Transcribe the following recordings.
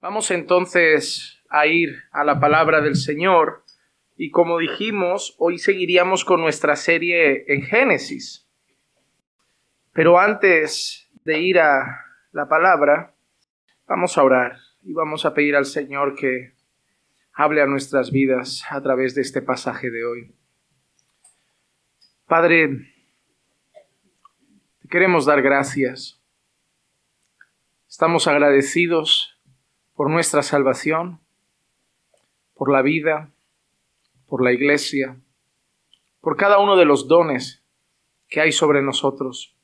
Vamos entonces a ir a la palabra del Señor y como dijimos, hoy seguiríamos con nuestra serie en Génesis. Pero antes de ir a la palabra, vamos a orar y vamos a pedir al Señor que hable a nuestras vidas a través de este pasaje de hoy. Padre, te queremos dar gracias. Estamos agradecidos por nuestra salvación, por la vida, por la iglesia, por cada uno de los dones que hay sobre nosotros,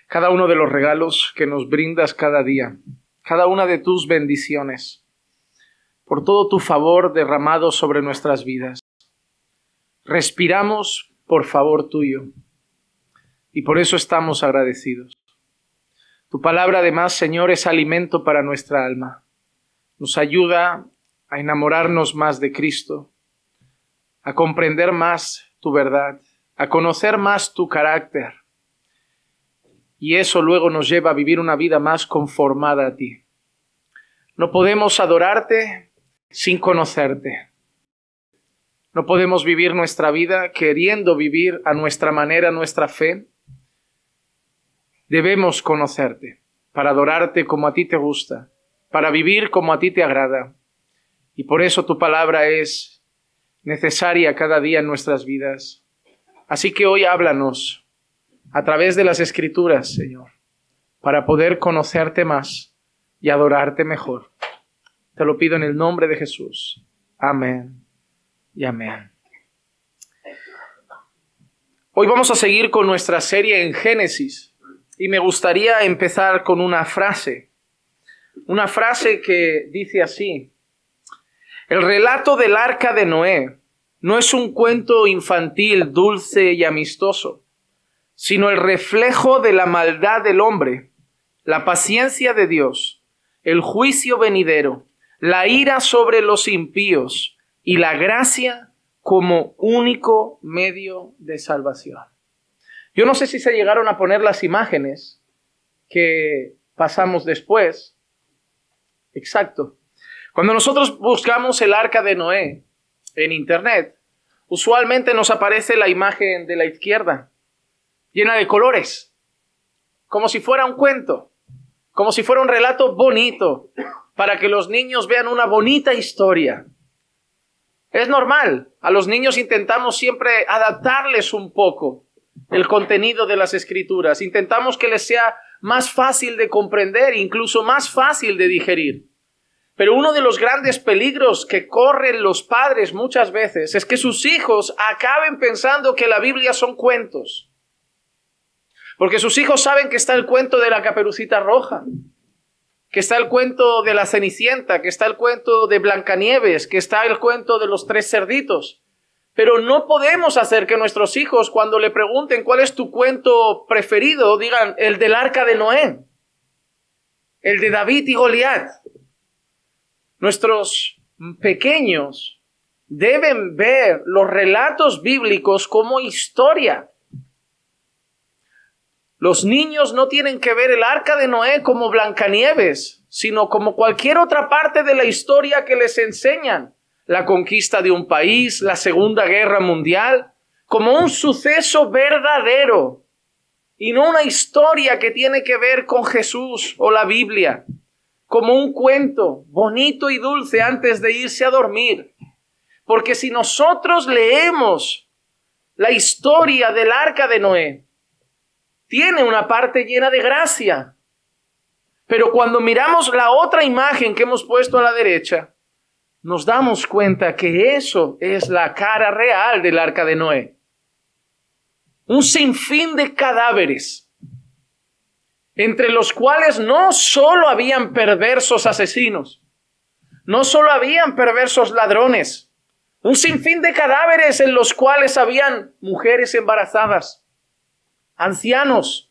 cada uno de los regalos que nos brindas cada día, cada una de tus bendiciones, por todo tu favor derramado sobre nuestras vidas. Respiramos por favor tuyo y por eso estamos agradecidos. Tu palabra además, Señor, es alimento para nuestra alma. Nos ayuda a enamorarnos más de Cristo, a comprender más tu verdad, a conocer más tu carácter. Y eso luego nos lleva a vivir una vida más conformada a ti. No podemos adorarte sin conocerte. No podemos vivir nuestra vida queriendo vivir a nuestra manera nuestra fe. Debemos conocerte para adorarte como a ti te gusta, para vivir como a ti te agrada. Y por eso tu palabra es necesaria cada día en nuestras vidas. Así que hoy háblanos a través de las Escrituras, Señor, para poder conocerte más y adorarte mejor. Te lo pido en el nombre de Jesús. Amén y amén. Hoy vamos a seguir con nuestra serie en Génesis. Y me gustaría empezar con una frase que dice así: el relato del arca de Noé no es un cuento infantil, dulce y amistoso, sino el reflejo de la maldad del hombre, la paciencia de Dios, el juicio venidero, la ira sobre los impíos y la gracia como único medio de salvación. Yo no sé si se llegaron a poner las imágenes que pasamos después. Exacto. Cuando nosotros buscamos el arca de Noé en internet, usualmente nos aparece la imagen de la izquierda, llena de colores, como si fuera un cuento, como si fuera un relato bonito, para que los niños vean una bonita historia. Es normal, a los niños intentamos siempre adaptarles un poco el contenido de las Escrituras. Intentamos que les sea más fácil de comprender, incluso más fácil de digerir. Pero uno de los grandes peligros que corren los padres muchas veces es que sus hijos acaben pensando que la Biblia son cuentos. Porque sus hijos saben que está el cuento de la Caperucita Roja, que está el cuento de la Cenicienta, que está el cuento de Blancanieves, que está el cuento de los 3 cerditos. Pero no podemos hacer que nuestros hijos, cuando le pregunten cuál es tu cuento preferido, digan el del arca de Noé, el de David y Goliat. Nuestros pequeños deben ver los relatos bíblicos como historia. Los niños no tienen que ver el arca de Noé como Blancanieves, sino como cualquier otra parte de la historia que les enseñan. La conquista de un país, la Segunda Guerra Mundial, como un suceso verdadero y no una historia que tiene que ver con Jesús o la Biblia, como un cuento bonito y dulce antes de irse a dormir. Porque si nosotros leemos la historia del arca de Noé, tiene una parte llena de gracia. Pero cuando miramos la otra imagen que hemos puesto a la derecha, nos damos cuenta que eso es la cara real del arca de Noé. Un sinfín de cadáveres, entre los cuales no solo habían perversos asesinos, no solo habían perversos ladrones, un sinfín de cadáveres en los cuales habían mujeres embarazadas, ancianos,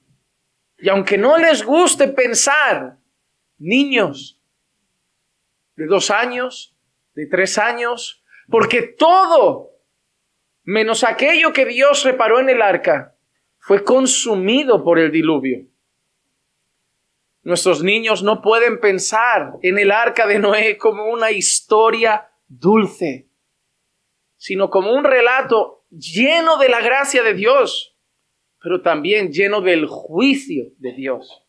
y aunque no les guste pensar, niños de 2 años, de 3 años, porque todo, menos aquello que Dios reparó en el arca, fue consumido por el diluvio. Nuestros niños no pueden pensar en el arca de Noé como una historia dulce, sino como un relato lleno de la gracia de Dios, pero también lleno del juicio de Dios.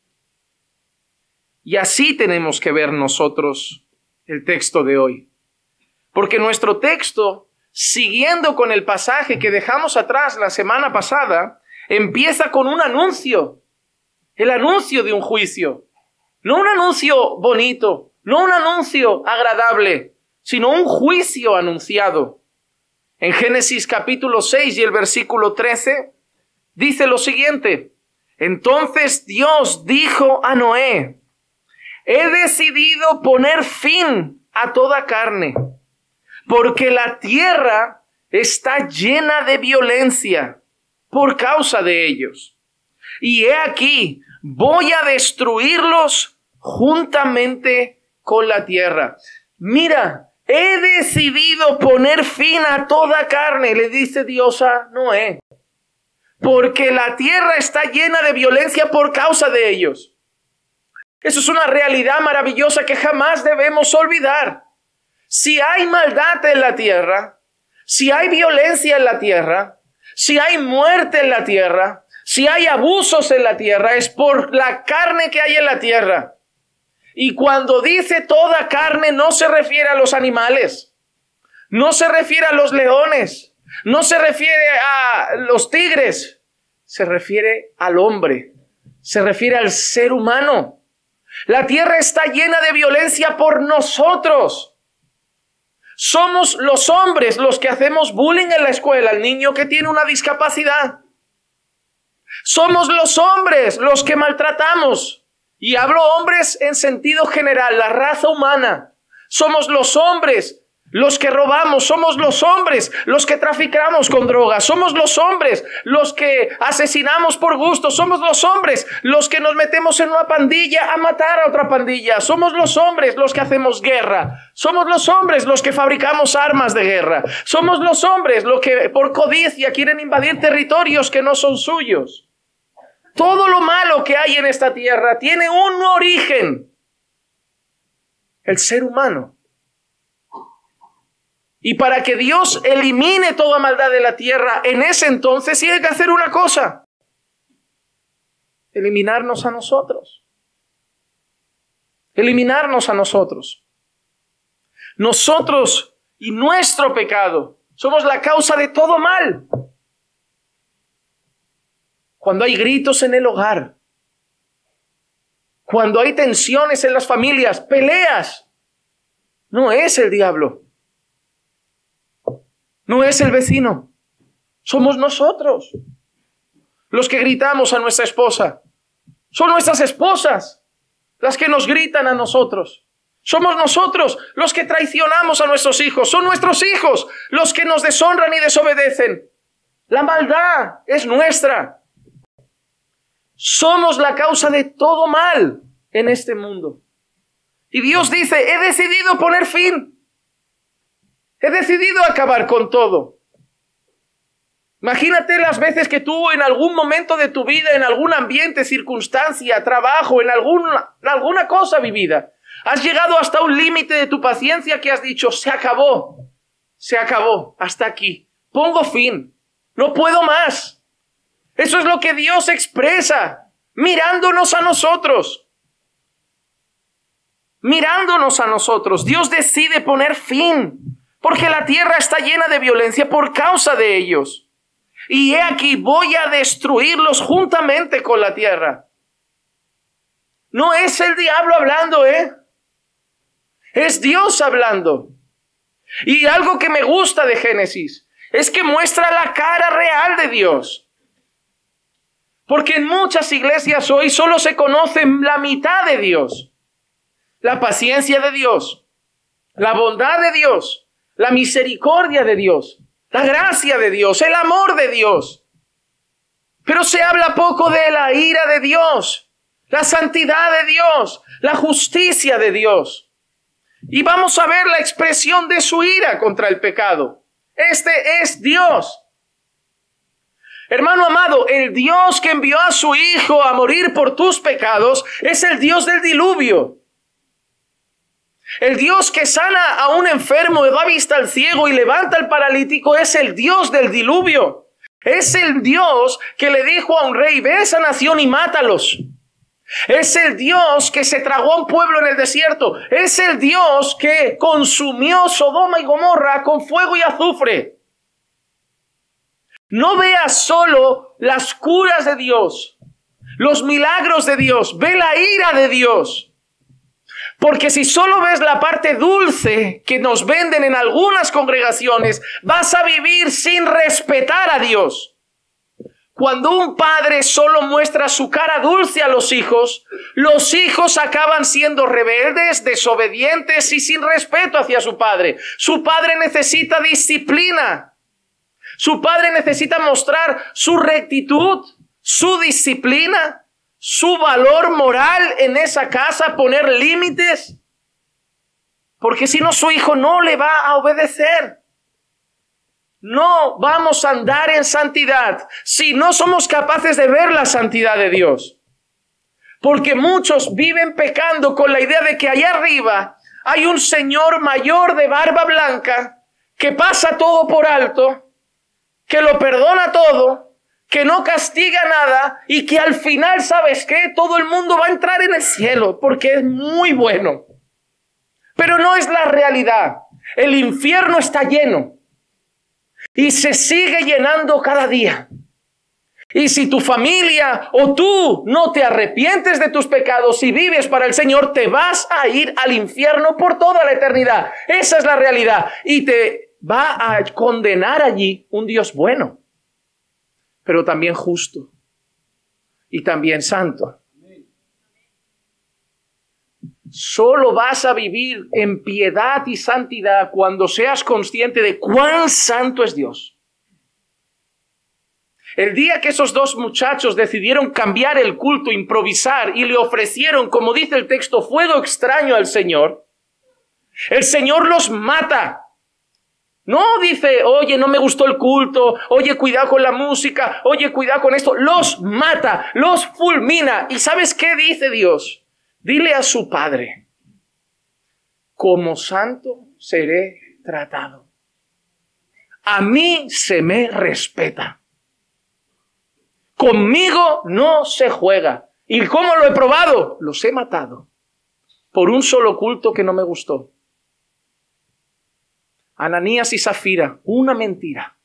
Y así tenemos que ver nosotros el texto de hoy. Porque nuestro texto, siguiendo con el pasaje que dejamos atrás la semana pasada, empieza con un anuncio. El anuncio de un juicio. No un anuncio bonito, no un anuncio agradable, sino un juicio anunciado. En Génesis capítulo 6 y el versículo 13, dice lo siguiente: entonces Dios dijo a Noé: he decidido poner fin a toda carne, porque la tierra está llena de violencia por causa de ellos. Y he aquí, voy a destruirlos juntamente con la tierra. Mira, he decidido poner fin a toda carne, le dice Dios a Noé, porque la tierra está llena de violencia por causa de ellos. Eso es una realidad maravillosa que jamás debemos olvidar. Si hay maldad en la tierra, si hay violencia en la tierra, si hay muerte en la tierra, si hay abusos en la tierra, es por la carne que hay en la tierra. Y cuando dice toda carne, no se refiere a los animales, no se refiere a los leones, no se refiere a los tigres, se refiere al hombre, se refiere al ser humano. La tierra está llena de violencia por nosotros. Somos los hombres los que hacemos bullying en la escuela al niño que tiene una discapacidad. Somos los hombres los que maltratamos. Y hablo hombres en sentido general, la raza humana. Somos los hombres los que robamos, somos los hombres los que traficamos con drogas, somos los hombres los que asesinamos por gusto, somos los hombres los que nos metemos en una pandilla a matar a otra pandilla, somos los hombres los que hacemos guerra, somos los hombres los que fabricamos armas de guerra, somos los hombres los que por codicia quieren invadir territorios que no son suyos. Todo lo malo que hay en esta tierra tiene un origen: el ser humano. Y para que Dios elimine toda maldad de la tierra, en ese entonces sí hay que hacer una cosa: eliminarnos a nosotros. Eliminarnos a nosotros. Nosotros y nuestro pecado somos la causa de todo mal. Cuando hay gritos en el hogar, cuando hay tensiones en las familias, peleas, no es el diablo. No es el vecino, somos nosotros los que gritamos a nuestra esposa. Son nuestras esposas las que nos gritan a nosotros. Somos nosotros los que traicionamos a nuestros hijos. Son nuestros hijos los que nos deshonran y desobedecen. La maldad es nuestra. Somos la causa de todo mal en este mundo. Y Dios dice: he decidido poner fin. He decidido acabar con todo. Imagínate las veces que tú en algún momento de tu vida, en algún ambiente, circunstancia, trabajo, en alguna cosa vivida, has llegado hasta un límite de tu paciencia que has dicho: se acabó, hasta aquí, pongo fin, no puedo más. Eso es lo que Dios expresa, mirándonos a nosotros. Mirándonos a nosotros, Dios decide poner fin. Porque la tierra está llena de violencia por causa de ellos. Y he aquí, voy a destruirlos juntamente con la tierra. No es el diablo hablando, es Dios hablando. Y algo que me gusta de Génesis es que muestra la cara real de Dios. Porque en muchas iglesias hoy solo se conoce la mitad de Dios. La paciencia de Dios, la bondad de Dios, la misericordia de Dios, la gracia de Dios, el amor de Dios. Pero se habla poco de la ira de Dios, la santidad de Dios, la justicia de Dios. Y vamos a ver la expresión de su ira contra el pecado. Este es Dios. Hermano amado, el Dios que envió a su Hijo a morir por tus pecados es el Dios del diluvio. El Dios que sana a un enfermo y da vista al ciego y levanta al paralítico es el Dios del diluvio. Es el Dios que le dijo a un rey, ve a esa nación y mátalos. Es el Dios que se tragó a un pueblo en el desierto. Es el Dios que consumió Sodoma y Gomorra con fuego y azufre. No veas solo las curas de Dios, los milagros de Dios, ve la ira de Dios. Porque si solo ves la parte dulce que nos venden en algunas congregaciones, vas a vivir sin respetar a Dios. Cuando un padre solo muestra su cara dulce a los hijos acaban siendo rebeldes, desobedientes y sin respeto hacia su padre. Su padre necesita disciplina. Su padre necesita mostrar su rectitud, su disciplina, su valor moral en esa casa, poner límites. Porque si no, su hijo no le va a obedecer. No vamos a andar en santidad si no somos capaces de ver la santidad de Dios. Porque muchos viven pecando con la idea de que allá arriba hay un señor mayor de barba blanca que pasa todo por alto, que lo perdona todo, que no castiga nada y que al final, ¿sabes qué? Todo el mundo va a entrar en el cielo porque es muy bueno. Pero no es la realidad. El infierno está lleno y se sigue llenando cada día. Y si tu familia o tú no te arrepientes de tus pecados y vives para el Señor, te vas a ir al infierno por toda la eternidad. Esa es la realidad. Y te va a condenar allí un Dios bueno, pero también justo y también santo. Solo vas a vivir en piedad y santidad cuando seas consciente de cuán santo es Dios. El día que esos dos muchachos decidieron cambiar el culto, improvisar y le ofrecieron, como dice el texto, fuego extraño al Señor, el Señor los mata. No dice, oye, no me gustó el culto, oye, cuidado con la música, oye, cuidado con esto. Los mata, los fulmina. ¿Y sabes qué dice Dios? Dile a su padre, como santo seré tratado. A mí se me respeta. Conmigo no se juega. ¿Y cómo lo he probado? Los he matado por un solo culto que no me gustó. Ananías y Zafira, una mentira.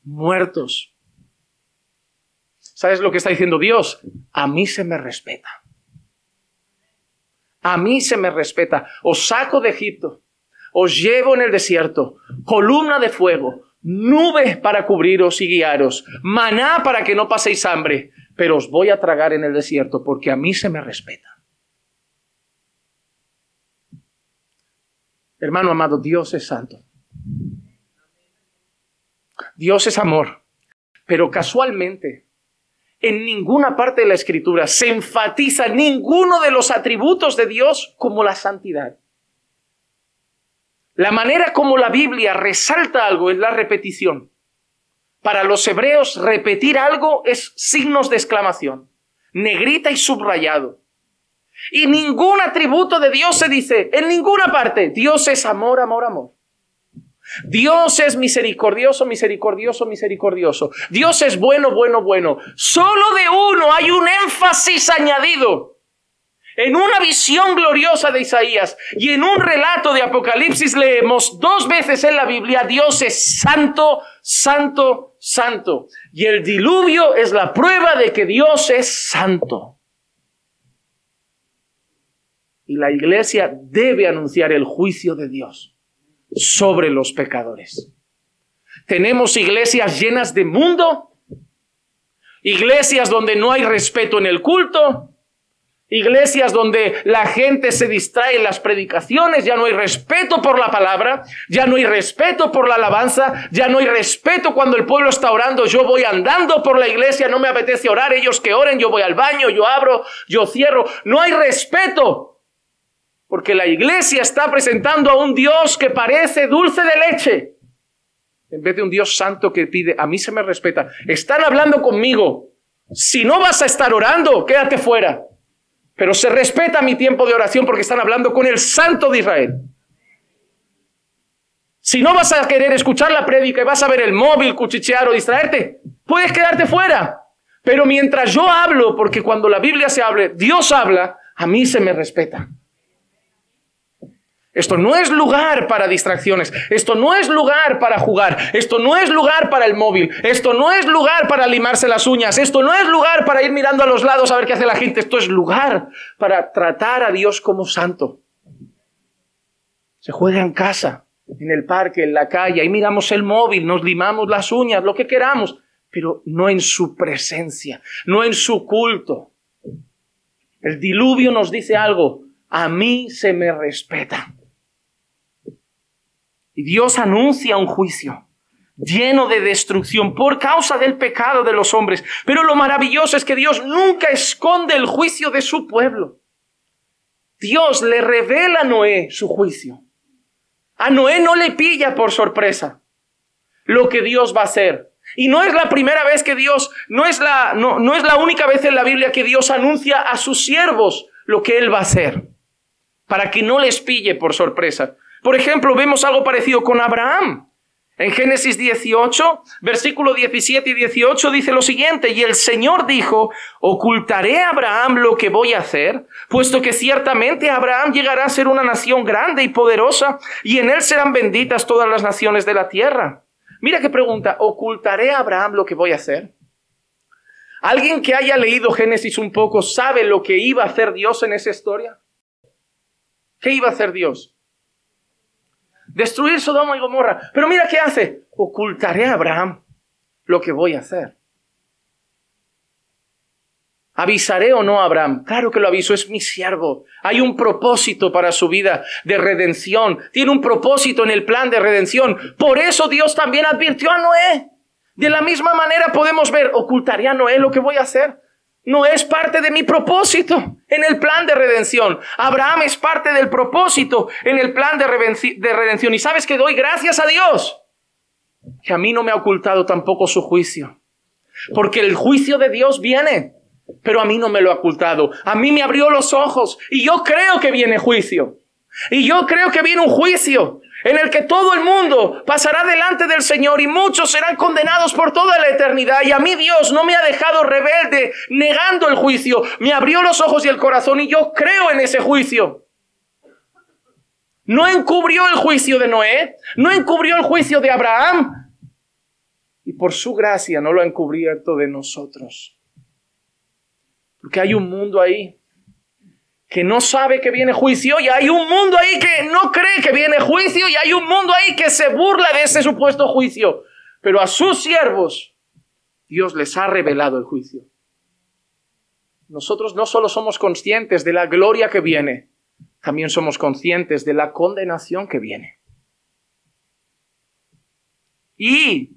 Muertos. ¿Sabes lo que está diciendo Dios? A mí se me respeta. A mí se me respeta. Os saco de Egipto. Os llevo en el desierto. Columna de fuego. Nube para cubriros y guiaros. Maná para que no paséis hambre. Pero os voy a tragar en el desierto porque a mí se me respeta. Hermano amado, Dios es santo. Dios es amor. Pero casualmente, en ninguna parte de la Escritura se enfatiza ninguno de los atributos de Dios como la santidad. La manera como la Biblia resalta algo es la repetición. Para los hebreos, repetir algo es signos de exclamación, negrita y subrayado. Y ningún atributo de Dios se dice en ninguna parte. Dios es amor, amor, amor. Dios es misericordioso, misericordioso, misericordioso. Dios es bueno, bueno, bueno. Solo de uno hay un énfasis añadido. En una visión gloriosa de Isaías y en un relato de Apocalipsis leemos 2 veces en la Biblia, Dios es santo, santo, santo. Y el diluvio es la prueba de que Dios es santo. Y la iglesia debe anunciar el juicio de Dios sobre los pecadores. Tenemos iglesias llenas de mundo, iglesias donde no hay respeto en el culto, iglesias donde la gente se distrae en las predicaciones, ya no hay respeto por la palabra, ya no hay respeto por la alabanza, ya no hay respeto cuando el pueblo está orando. Yo voy andando por la iglesia, no me apetece orar, ellos que oren, yo voy al baño, yo abro, yo cierro. No hay respeto. Porque la iglesia está presentando a un Dios que parece dulce de leche. en vez de un Dios santo que pide, a mí se me respeta. Están hablando conmigo. Si no vas a estar orando, quédate fuera. Pero se respeta mi tiempo de oración porque están hablando con el Santo de Israel. Si no vas a querer escuchar la prédica y vas a ver el móvil, cuchichear o distraerte, puedes quedarte fuera. Pero mientras yo hablo, porque cuando la Biblia se hable, Dios habla, a mí se me respeta. Esto no es lugar para distracciones. Esto no es lugar para jugar. Esto no es lugar para el móvil. Esto no es lugar para limarse las uñas. Esto no es lugar para ir mirando a los lados a ver qué hace la gente. Esto es lugar para tratar a Dios como santo. Se juega en casa, en el parque, en la calle. Ahí miramos el móvil, nos limamos las uñas, lo que queramos. Pero no en su presencia, no en su culto. El diluvio nos dice algo. A mí se me respeta. Y Dios anuncia un juicio lleno de destrucción por causa del pecado de los hombres. Pero lo maravilloso es que Dios nunca esconde el juicio de su pueblo. Dios le revela a Noé su juicio. A Noé no le pilla por sorpresa lo que Dios va a hacer. Y no es la primera vez que Dios, no es la única vez en la Biblia que Dios anuncia a sus siervos lo que Él va a hacer, para que no les pille por sorpresa. Por ejemplo, vemos algo parecido con Abraham. En Génesis 18, versículo 17 y 18 dice lo siguiente: y el Señor dijo, ¿ocultaré a Abraham lo que voy a hacer? Puesto que ciertamente Abraham llegará a ser una nación grande y poderosa, y en él serán benditas todas las naciones de la tierra. Mira qué pregunta, ¿ocultaré a Abraham lo que voy a hacer? ¿Alguien que haya leído Génesis un poco sabe lo que iba a hacer Dios en esa historia? ¿Qué iba a hacer Dios? Destruir Sodoma y Gomorra. Pero mira qué hace. Ocultaré a Abraham lo que voy a hacer. ¿Avisaré o no a Abraham? Claro que lo aviso, es mi siervo. Hay un propósito para su vida de redención. Tiene un propósito en el plan de redención. Por eso Dios también advirtió a Noé. De la misma manera podemos ver, ¿ocultaré a Noé lo que voy a hacer? No es parte de mi propósito en el plan de redención. Abraham es parte del propósito en el plan de redención. Y sabes que doy gracias a Dios que a mí no me ha ocultado tampoco su juicio. Porque el juicio de Dios viene, pero a mí no me lo ha ocultado. A mí me abrió los ojos y yo creo que viene juicio. Y yo creo que viene un juicio en el que todo el mundo pasará delante del Señor y muchos serán condenados por toda la eternidad. Y a mí Dios no me ha dejado rebelde, negando el juicio. Me abrió los ojos y el corazón y yo creo en ese juicio. No encubrió el juicio de Noé, no encubrió el juicio de Abraham. Y por su gracia no lo ha encubierto de nosotros. Porque hay un mundo ahí que no sabe que viene juicio, y hay un mundo ahí que no cree que viene juicio, y hay un mundo ahí que se burla de ese supuesto juicio. Pero a sus siervos, Dios les ha revelado el juicio. Nosotros no solo somos conscientes de la gloria que viene, también somos conscientes de la condenación que viene. Y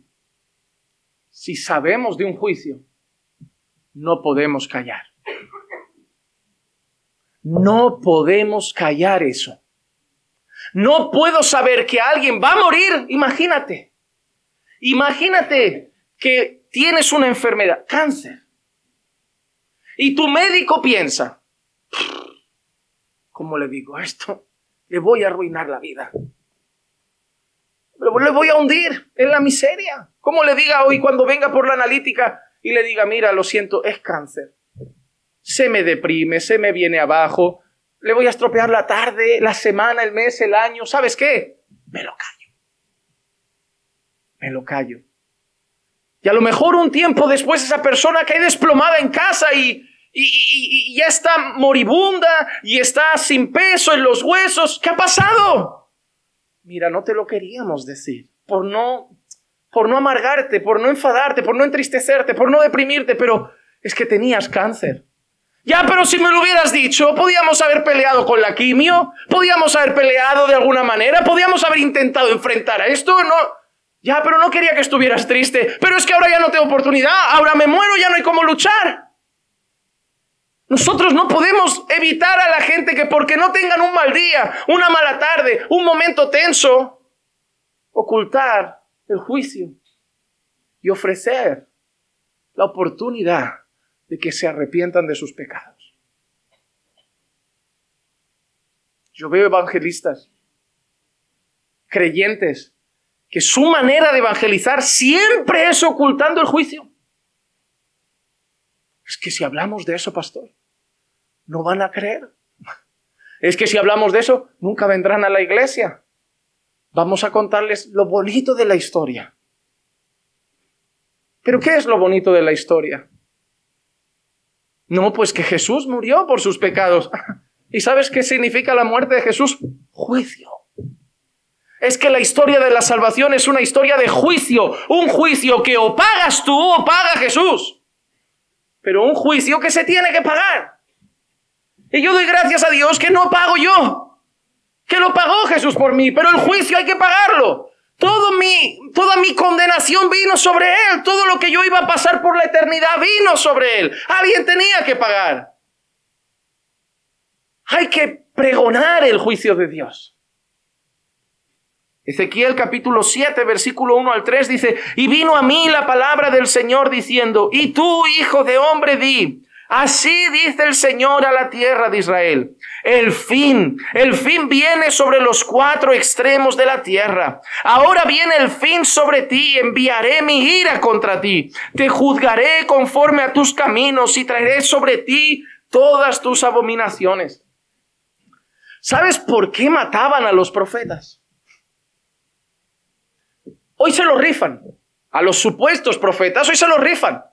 si sabemos de un juicio, no podemos callar. No podemos callar eso. No puedo saber que alguien va a morir. Imagínate que tienes una enfermedad, cáncer. Y tu médico piensa, ¿cómo le digo esto? Le voy a arruinar la vida. Le voy a hundir en la miseria. ¿Cómo le diga hoy cuando venga por la analítica y le diga, mira, lo siento, es cáncer? Se me deprime, se me viene abajo, le voy a estropear la tarde, la semana, el mes, el año. ¿Sabes qué? Me lo callo. Y a lo mejor un tiempo después esa persona cae desplomada en casa y ya está moribunda y está sin peso en los huesos. ¿Qué ha pasado? Mira, no te lo queríamos decir por no amargarte, por no enfadarte, por no entristecerte, por no deprimirte, pero es que tenías cáncer. Ya, pero si me lo hubieras dicho, podíamos haber peleado con la quimio, podíamos haber peleado de alguna manera, podíamos haber intentado enfrentar a esto, no. Ya, pero no quería que estuvieras triste, pero es que ahora ya no tengo oportunidad, ahora me muero, ya no hay cómo luchar. Nosotros no podemos evitar a la gente que porque no tengan un mal día, una mala tarde, un momento tenso, ocultar el juicio y ofrecer la oportunidad de que se arrepientan de sus pecados. Yo veo evangelistas, creyentes, que su manera de evangelizar siempre es ocultando el juicio. Es que si hablamos de eso, pastor, no van a creer. Es que si hablamos de eso, nunca vendrán a la iglesia. Vamos a contarles lo bonito de la historia. ¿Pero qué es lo bonito de la historia? No, pues que Jesús murió por sus pecados. ¿Y sabes qué significa la muerte de Jesús? Juicio. Es que la historia de la salvación es una historia de juicio. Un juicio que o pagas tú o paga Jesús. Pero un juicio que se tiene que pagar. Y yo doy gracias a Dios que no pago yo, que lo pagó Jesús por mí, pero el juicio hay que pagarlo. Toda mi condenación vino sobre Él, todo lo que yo iba a pasar por la eternidad vino sobre Él. Alguien tenía que pagar. Hay que pregonar el juicio de Dios. Ezequiel capítulo 7, versículo 1 al 3 dice, y vino a mí la palabra del Señor diciendo, y tú, hijo de hombre, di, así dice el Señor a la tierra de Israel. El fin viene sobre los cuatro extremos de la tierra. Ahora viene el fin sobre ti, enviaré mi ira contra ti. Te juzgaré conforme a tus caminos y traeré sobre ti todas tus abominaciones. ¿Sabes por qué mataban a los profetas? Hoy se los rifan. A los supuestos profetas hoy se los rifan.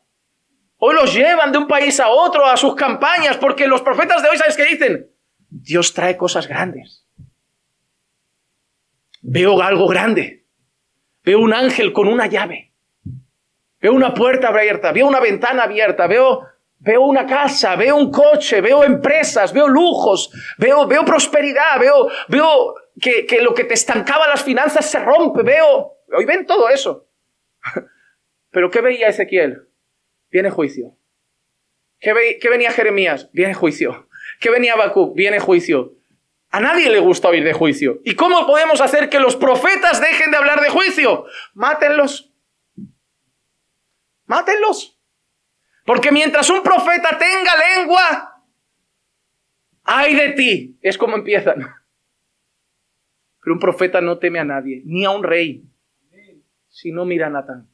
Hoy los llevan de un país a otro a sus campañas, porque los profetas de hoy, ¿sabes qué dicen? Dios trae cosas grandes. Veo algo grande. Veo un ángel con una llave. Veo una puerta abierta. Veo una ventana abierta. Veo una casa. Veo un coche. Veo empresas. Veo lujos. Veo prosperidad. Veo que lo que te estancaba las finanzas se rompe. Hoy ven todo eso. Pero ¿qué veía Ezequiel? Viene juicio. ¿Qué venía Jeremías? Viene juicio. ¿Qué venía Habacuc? Viene juicio. A nadie le gusta oír de juicio. ¿Y cómo podemos hacer que los profetas dejen de hablar de juicio? Mátenlos. Mátenlos. Porque mientras un profeta tenga lengua, ¡ay de ti! Es como empiezan. Pero un profeta no teme a nadie, ni a un rey. Si no mira a Natán.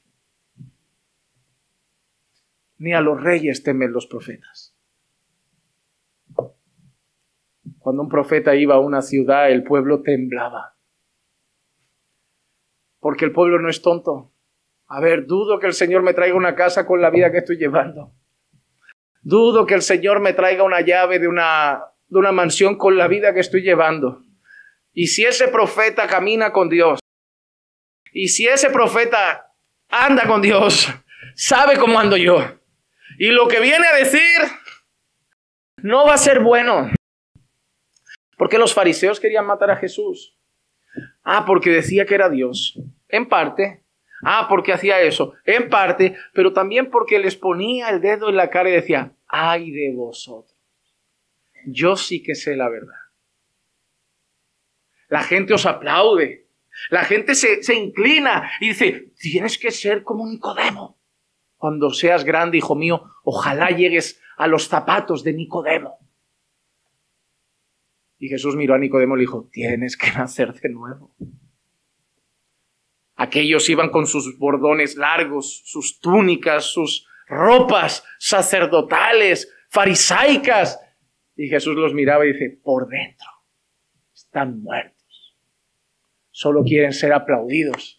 Ni a los reyes temen los profetas. Cuando un profeta iba a una ciudad, el pueblo temblaba. Porque el pueblo no es tonto. A ver, dudo que el Señor me traiga una casa con la vida que estoy llevando. Dudo que el Señor me traiga una llave de una mansión con la vida que estoy llevando. Y si ese profeta camina con Dios, y si ese profeta anda con Dios, sabe cómo ando yo. Y lo que viene a decir no va a ser bueno. Porque los fariseos querían matar a Jesús. Porque decía que era Dios. En parte. Porque hacía eso. En parte. Pero también porque les ponía el dedo en la cara y decía, ¡ay de vosotros! Yo sí que sé la verdad. La gente os aplaude. La gente se inclina y dice, tienes que ser como Nicodemo. Cuando seas grande, hijo mío, ojalá llegues a los zapatos de Nicodemo. Y Jesús miró a Nicodemo y le dijo, tienes que nacer de nuevo. Aquellos iban con sus bordones largos, sus túnicas, sus ropas sacerdotales, farisaicas. Y Jesús los miraba y dice, por dentro están muertos. Solo quieren ser aplaudidos.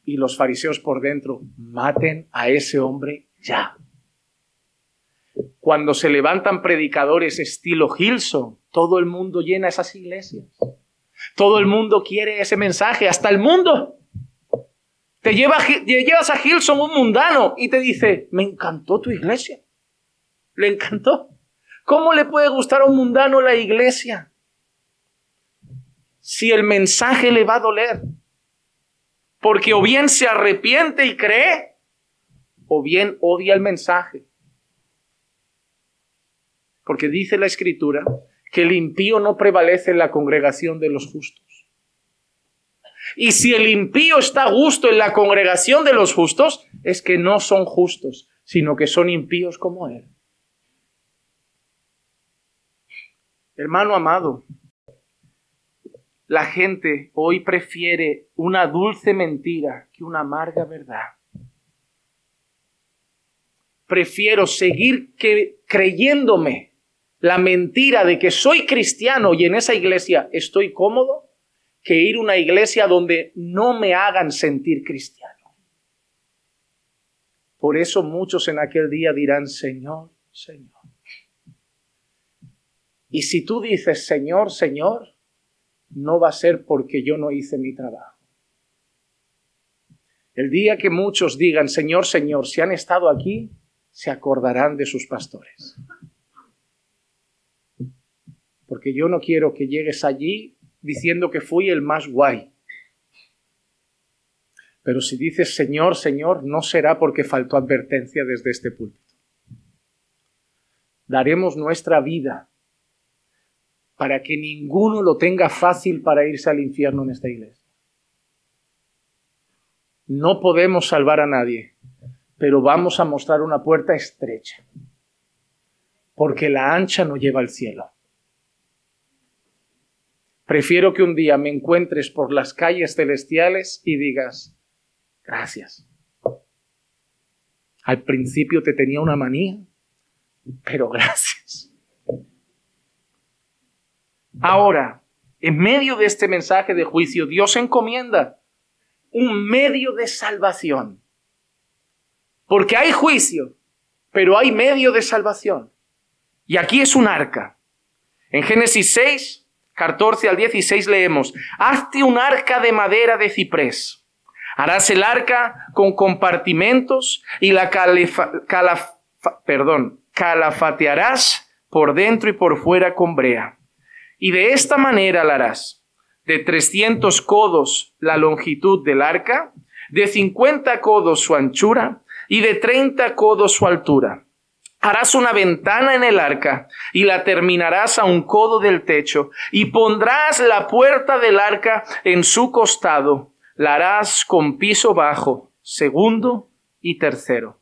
Y los fariseos por dentro, maten a ese hombre ya. Cuando se levantan predicadores estilo Hillsong, todo el mundo llena esas iglesias. Todo el mundo quiere ese mensaje, hasta el mundo. Te llevas a Hillsong un mundano y te dice, me encantó tu iglesia. Le encantó. ¿Cómo le puede gustar a un mundano la iglesia? Si el mensaje le va a doler. Porque o bien se arrepiente y cree, o bien odia el mensaje. Porque dice la Escritura que el impío no prevalece en la congregación de los justos. Y si el impío está a gusto en la congregación de los justos, es que no son justos, sino que son impíos como él. Hermano amado, la gente hoy prefiere una dulce mentira que una amarga verdad. Prefiero seguir creyéndome la mentira de que soy cristiano y en esa iglesia estoy cómodo, que ir a una iglesia donde no me hagan sentir cristiano. Por eso muchos en aquel día dirán, Señor, Señor. Y si tú dices, Señor, Señor, no va a ser porque yo no hice mi trabajo. El día que muchos digan, Señor, Señor, si han estado aquí, se acordarán de sus pastores. Porque yo no quiero que llegues allí diciendo que fui el más guay. Pero si dices Señor, Señor, no será porque faltó advertencia desde este púlpito. Daremos nuestra vida para que ninguno lo tenga fácil para irse al infierno en esta iglesia. No podemos salvar a nadie, pero vamos a mostrar una puerta estrecha, porque la ancha no lleva al cielo. Prefiero que un día me encuentres por las calles celestiales y digas, gracias. Al principio te tenía una manía, pero gracias. Ahora, en medio de este mensaje de juicio, Dios encomienda un medio de salvación. Porque hay juicio, pero hay medio de salvación. Y aquí es un arca. En Génesis 6, 14 al 16 leemos, hazte un arca de madera de ciprés. Harás el arca con compartimentos y la calafatearás por dentro y por fuera con brea. Y de esta manera la harás. De 300 codos la longitud del arca, de 50 codos su anchura y de 30 codos su altura. Harás una ventana en el arca y la terminarás a un codo del techo y pondrás la puerta del arca en su costado. La harás con piso bajo, segundo y tercero.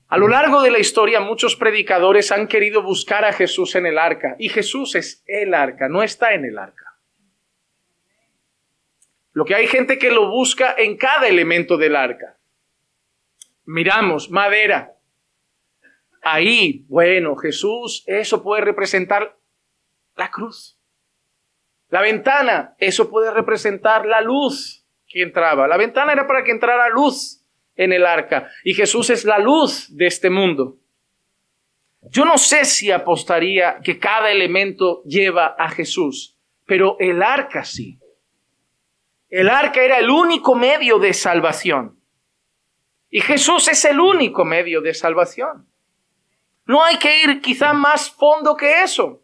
A lo largo de la historia, muchos predicadores han querido buscar a Jesús en el arca. Y Jesús es el arca, no está en el arca. Lo que hay gente que lo busca en cada elemento del arca. Miramos, madera. Ahí, bueno, Jesús, eso puede representar la cruz. La ventana, eso puede representar la luz que entraba. La ventana era para que entrara luz en el arca. Y Jesús es la luz de este mundo. Yo no sé si apostaría que cada elemento lleva a Jesús, pero el arca sí. El arca era el único medio de salvación. Y Jesús es el único medio de salvación. No hay que ir quizá más fondo que eso.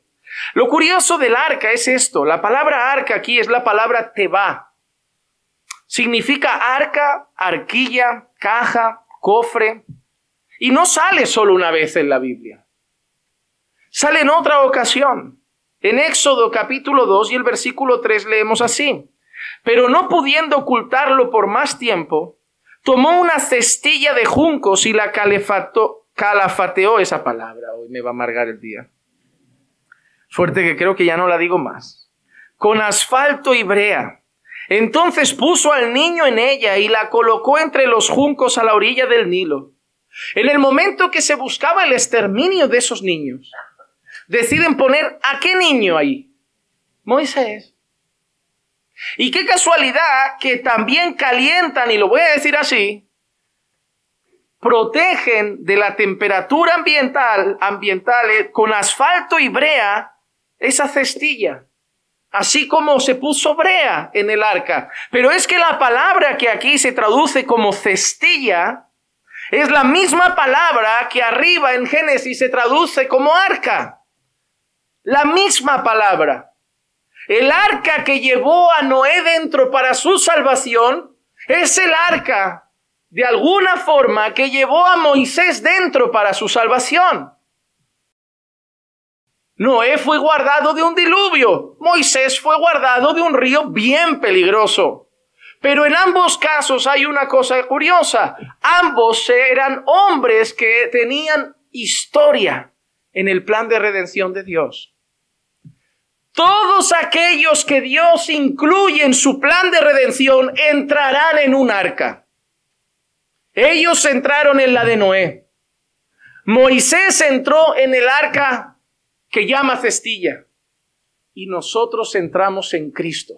Lo curioso del arca es esto. La palabra arca aquí es la palabra tebá. Significa arca, arquilla, caja, cofre. Y no sale solo una vez en la Biblia. Sale en otra ocasión. En Éxodo capítulo 2 y el versículo 3 leemos así. Pero no pudiendo ocultarlo por más tiempo, tomó una cestilla de juncos y la calafateó, esa palabra. Hoy me va a amargar el día. Suerte que creo que ya no la digo más. Con asfalto y brea. Entonces puso al niño en ella y la colocó entre los juncos a la orilla del Nilo. En el momento que se buscaba el exterminio de esos niños, deciden poner ¿a qué niño ahí? Moisés. Y qué casualidad que también calientan, y lo voy a decir así, protegen de la temperatura ambiental con asfalto y brea esa cestilla. Así como se puso brea en el arca. Pero es que la palabra que aquí se traduce como cestilla es la misma palabra que arriba en Génesis se traduce como arca. La misma palabra. El arca que llevó a Noé dentro para su salvación es el arca, de alguna forma, que llevó a Moisés dentro para su salvación. Noé fue guardado de un diluvio. Moisés fue guardado de un río bien peligroso. Pero en ambos casos hay una cosa curiosa. Ambos eran hombres que tenían historia en el plan de redención de Dios. Todos aquellos que Dios incluye en su plan de redención entrarán en un arca. Ellos entraron en la de Noé. Moisés entró en el arca que llama cestilla. Y nosotros entramos en Cristo.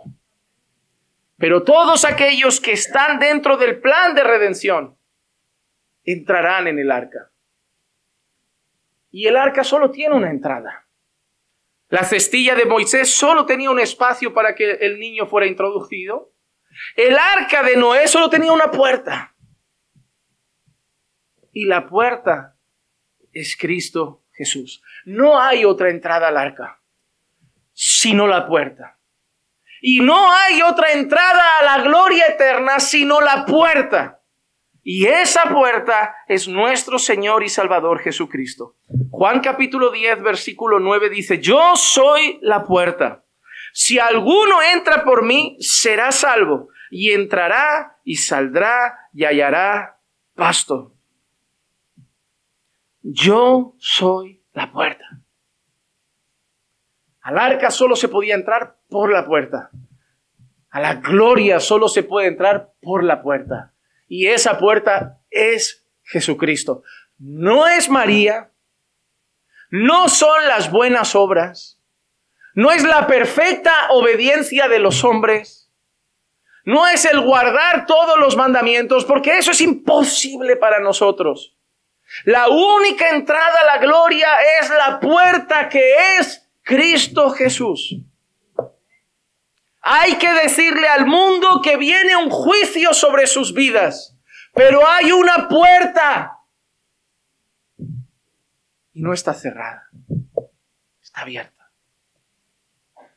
Pero todos aquellos que están dentro del plan de redención entrarán en el arca. Y el arca solo tiene una entrada. La cestilla de Moisés solo tenía un espacio para que el niño fuera introducido. El arca de Noé solo tenía una puerta. Y la puerta es Cristo Jesús. No hay otra entrada al arca, sino la puerta. Y no hay otra entrada a la gloria eterna, sino la puerta. Y esa puerta es nuestro Señor y Salvador Jesucristo. Juan capítulo 10, versículo 9 dice, yo soy la puerta. Si alguno entra por mí, será salvo. Y entrará y saldrá y hallará pasto. Yo soy la puerta. Al arca solo se podía entrar por la puerta. A la gloria solo se puede entrar por la puerta. Y esa puerta es Jesucristo. No es María. No son las buenas obras. No es la perfecta obediencia de los hombres. No es el guardar todos los mandamientos, porque eso es imposible para nosotros. La única entrada a la gloria es la puerta que es Cristo Jesús. Hay que decirle al mundo que viene un juicio sobre sus vidas, pero hay una puerta y no está cerrada, está abierta.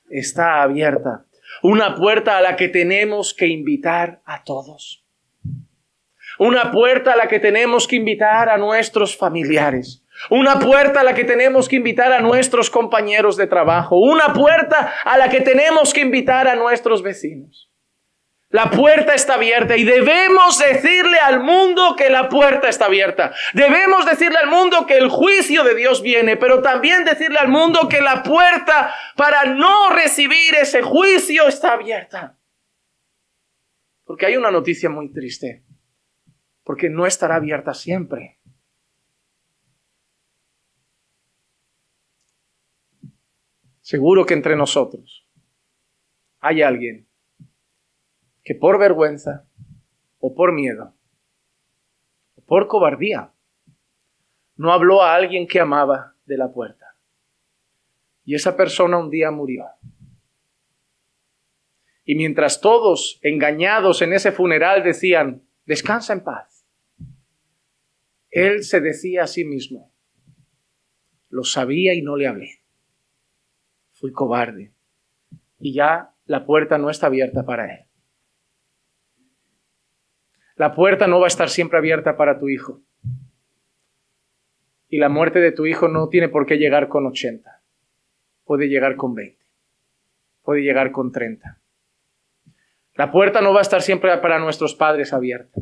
Está abierta. Una puerta a la que tenemos que invitar a todos. Una puerta a la que tenemos que invitar a nuestros familiares. Una puerta a la que tenemos que invitar a nuestros compañeros de trabajo. Una puerta a la que tenemos que invitar a nuestros vecinos. La puerta está abierta y debemos decirle al mundo que la puerta está abierta. Debemos decirle al mundo que el juicio de Dios viene, pero también decirle al mundo que la puerta para no recibir ese juicio está abierta. Porque hay una noticia muy triste. Porque no estará abierta siempre. Seguro que entre nosotros hay alguien que por vergüenza o por miedo o por cobardía no habló a alguien que amaba de la puerta. Y esa persona un día murió. Y mientras todos engañados en ese funeral decían, descansa en paz, él se decía a sí mismo, lo sabía y no le hablé. Fui cobarde. Y ya la puerta no está abierta para él. La puerta no va a estar siempre abierta para tu hijo. Y la muerte de tu hijo no tiene por qué llegar con 80. Puede llegar con 20. Puede llegar con 30. La puerta no va a estar siempre para nuestros padres abierta.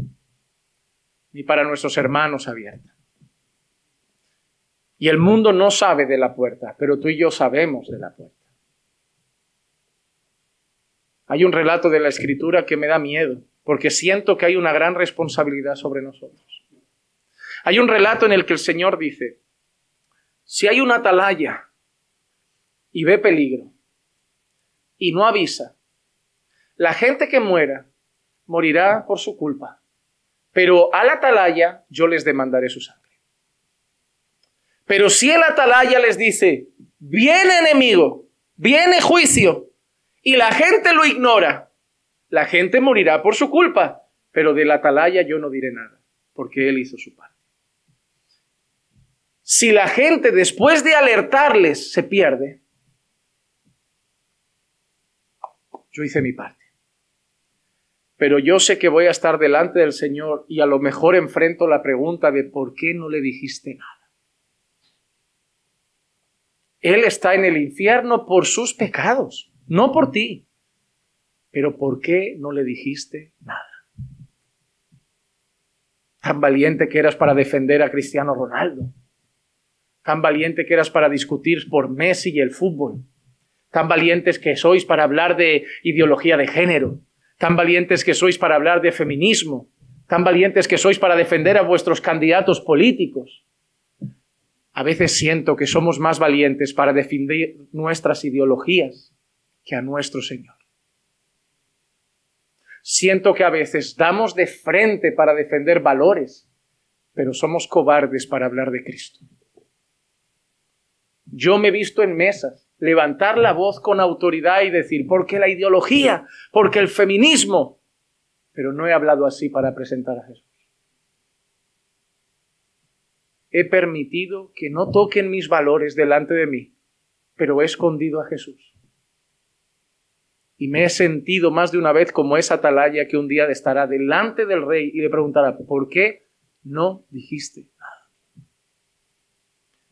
Ni para nuestros hermanos abierta. Y el mundo no sabe de la puerta, pero tú y yo sabemos de la puerta. Hay un relato de la Escritura que me da miedo, porque siento que hay una gran responsabilidad sobre nosotros. Hay un relato en el que el Señor dice, si hay una atalaya y ve peligro y no avisa, la gente que muera morirá por su culpa, pero al atalaya yo les demandaré su sangre. Pero si el atalaya les dice, viene enemigo, viene juicio, y la gente lo ignora, la gente morirá por su culpa, pero del atalaya yo no diré nada, porque él hizo su parte. Si la gente después de alertarles se pierde, yo hice mi parte. Pero yo sé que voy a estar delante del Señor y a lo mejor enfrento la pregunta de ¿por qué no le dijiste nada? Él está en el infierno por sus pecados, no por ti. Pero ¿por qué no le dijiste nada? Tan valiente que eras para defender a Cristiano Ronaldo. Tan valiente que eras para discutir por Messi y el fútbol. Tan valientes que sois para hablar de ideología de género. Tan valientes que sois para hablar de feminismo. Tan valientes que sois para defender a vuestros candidatos políticos. A veces siento que somos más valientes para defender nuestras ideologías que a nuestro Señor. Siento que a veces damos de frente para defender valores, pero somos cobardes para hablar de Cristo. Yo me he visto en mesas levantar la voz con autoridad y decir, porque la ideología, porque el feminismo, pero no he hablado así para presentar a Jesús. He permitido que no toquen mis valores delante de mí, pero he escondido a Jesús. Y me he sentido más de una vez como esa atalaya que un día estará delante del rey y le preguntará, ¿por qué no dijiste nada?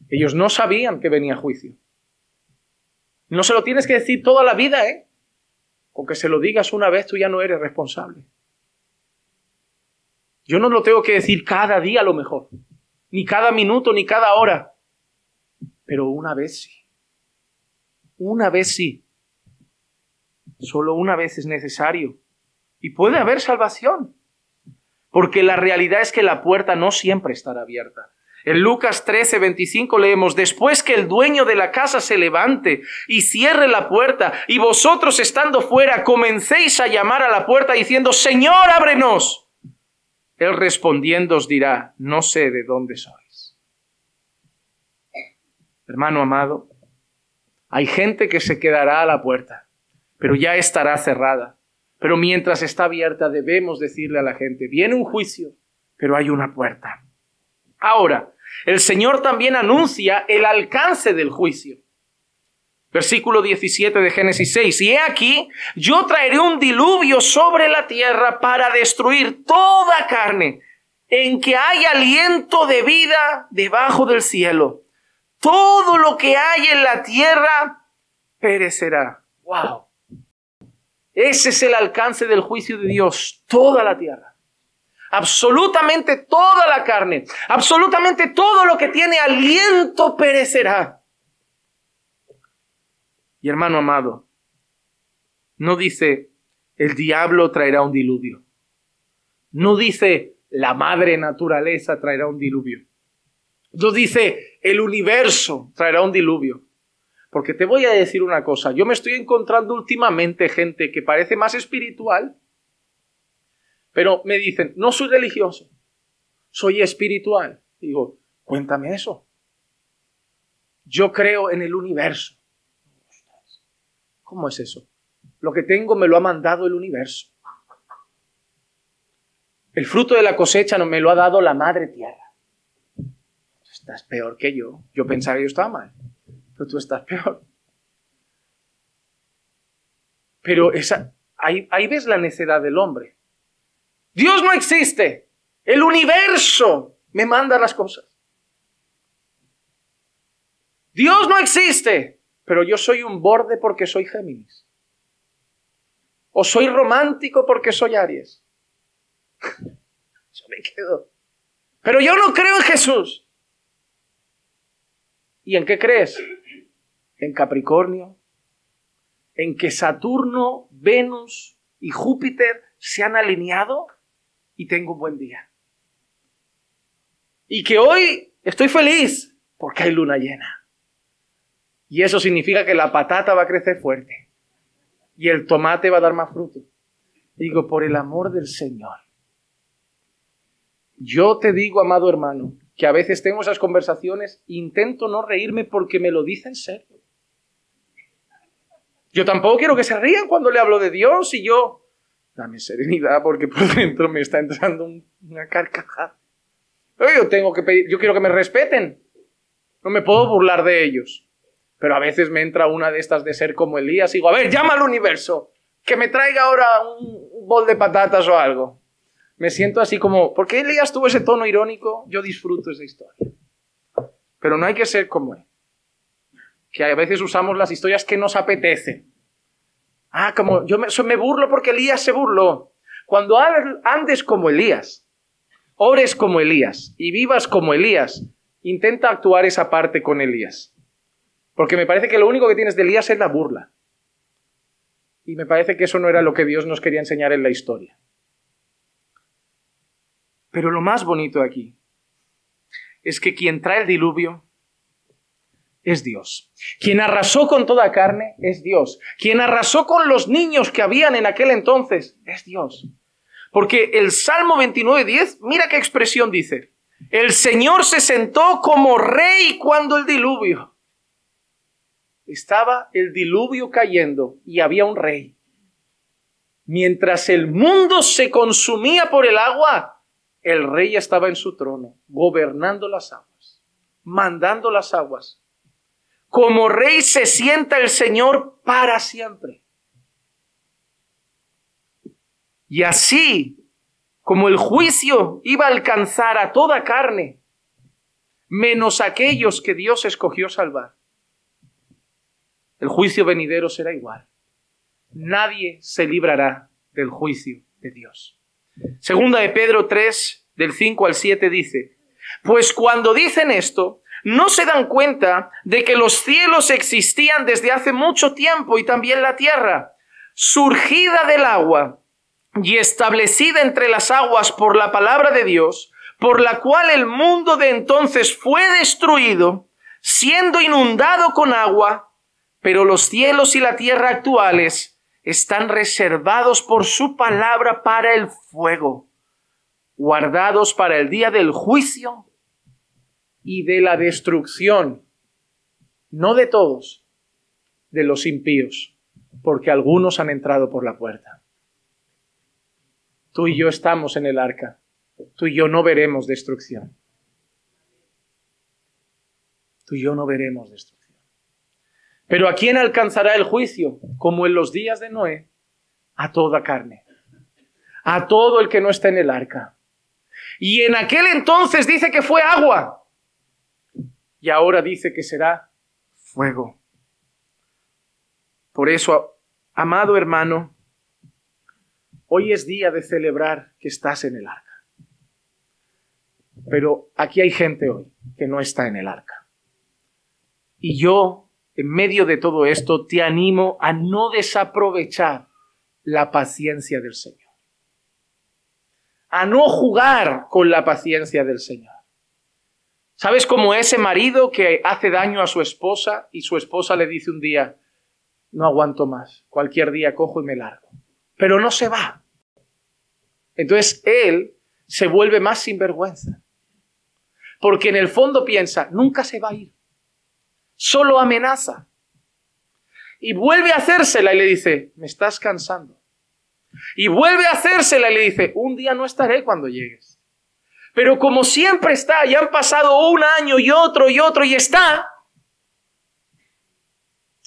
Ellos no sabían que venía juicio. No se lo tienes que decir toda la vida, ¿eh? Con que se lo digas una vez, tú ya no eres responsable. Yo no lo tengo que decir cada día a lo mejor, ni cada minuto, ni cada hora. Pero una vez sí. Una vez sí. Solo una vez es necesario. Y puede haber salvación. Porque la realidad es que la puerta no siempre estará abierta. En Lucas 13:25 leemos, después que el dueño de la casa se levante y cierre la puerta, y vosotros estando fuera comencéis a llamar a la puerta diciendo, Señor, ábrenos. Él respondiendo os dirá, no sé de dónde sois. Hermano amado, hay gente que se quedará a la puerta, pero ya estará cerrada. Pero mientras está abierta debemos decirle a la gente, viene un juicio, pero hay una puerta. Ahora, el Señor también anuncia el alcance del juicio. Versículo 17 de Génesis 6. Y he aquí, yo traeré un diluvio sobre la tierra para destruir toda carne, en que hay aliento de vida debajo del cielo. Todo lo que hay en la tierra perecerá. ¡Wow! Ese es el alcance del juicio de Dios. Toda la tierra. Absolutamente toda la carne, absolutamente todo lo que tiene aliento perecerá. Y hermano amado, no dice el diablo traerá un diluvio. No dice la madre naturaleza traerá un diluvio. No dice el universo traerá un diluvio. Porque te voy a decir una cosa, yo me estoy encontrando últimamente gente que parece más espiritual, pero me dicen, no soy religioso, soy espiritual. Digo, cuéntame eso. Yo creo en el universo. ¿Cómo es eso? Lo que tengo me lo ha mandado el universo. El fruto de la cosecha me lo ha dado la madre tierra. Estás peor que yo. Yo pensaba que yo estaba mal, pero tú estás peor. Pero ahí ves la necedad del hombre. Dios no existe. El universo me manda las cosas. Dios no existe. Pero yo soy un borde porque soy Géminis. O soy romántico porque soy Aries. Yo me quedo. Pero yo no creo en Jesús. ¿Y en qué crees? En Capricornio. En que Saturno, Venus y Júpiter se han alineado. Y tengo un buen día. Y que hoy estoy feliz porque hay luna llena. Y eso significa que la patata va a crecer fuerte. Y el tomate va a dar más fruto. Digo, por el amor del Señor. Yo te digo, amado hermano, que a veces tengo esas conversaciones e intento no reírme porque me lo dicen serio. Yo tampoco quiero que se rían cuando le hablo de Dios y yo... Dame serenidad porque por dentro me está entrando una carcajada. Pero yo quiero que me respeten. No me puedo burlar de ellos. Pero a veces me entra una de estas de ser como Elías y digo, a ver, llama al universo, que me traiga ahora un bol de patatas o algo. Me siento así como, ¿por qué Elías tuvo ese tono irónico? Yo disfruto esa historia. Pero no hay que ser como él. que a veces usamos las historias que nos apetecen. Como yo me burlo porque Elías se burló. Cuando andes como Elías, ores como Elías y vivas como Elías, intenta actuar esa parte con Elías. Porque me parece que lo único que tienes de Elías es la burla. Y me parece que eso no era lo que Dios nos quería enseñar en la historia. Pero lo más bonito aquí es que quien trae el diluvio es Dios. Quien arrasó con toda carne es Dios. Quien arrasó con los niños que habían en aquel entonces es Dios. Porque el Salmo 29:10, mira qué expresión dice. El Señor se sentó como rey cuando el diluvio. Estaba el diluvio cayendo y había un rey. Mientras el mundo se consumía por el agua, el rey estaba en su trono, gobernando las aguas, mandando las aguas. Como rey se sienta el Señor para siempre. Y así, como el juicio iba a alcanzar a toda carne, menos aquellos que Dios escogió salvar, el juicio venidero será igual. Nadie se librará del juicio de Dios. Segunda de Pedro 3, del 5 al 7 dice, pues cuando dicen esto, no se dan cuenta de que los cielos existían desde hace mucho tiempo y también la tierra, surgida del agua y establecida entre las aguas por la palabra de Dios, por la cual el mundo de entonces fue destruido, siendo inundado con agua, pero los cielos y la tierra actuales están reservados por su palabra para el fuego, guardados para el día del juicio y de la destrucción, no de todos, de los impíos, porque algunos han entrado por la puerta. Tú y yo estamos en el arca. Tú y yo no veremos destrucción. Tú y yo no veremos destrucción. Pero ¿a quién alcanzará el juicio? Como en los días de Noé, a toda carne, a todo el que no está en el arca. Y en aquel entonces dice que fue agua, y ahora dice que será fuego. Por eso, amado hermano, hoy es día de celebrar que estás en el arca. Pero aquí hay gente hoy que no está en el arca. Y yo, en medio de todo esto, te animo a no desaprovechar la paciencia del Señor. A no jugar con la paciencia del Señor. ¿Sabes cómo ese marido que hace daño a su esposa y su esposa le dice un día, no aguanto más, cualquier día cojo y me largo? Pero no se va. Entonces él se vuelve más sinvergüenza. Porque en el fondo piensa, nunca se va a ir. Solo amenaza. Y vuelve a hacérsela y le dice, me estás cansando. Y vuelve a hacérsela y le dice, un día no estaré cuando llegues. Pero como siempre está, ya han pasado un año y otro y está,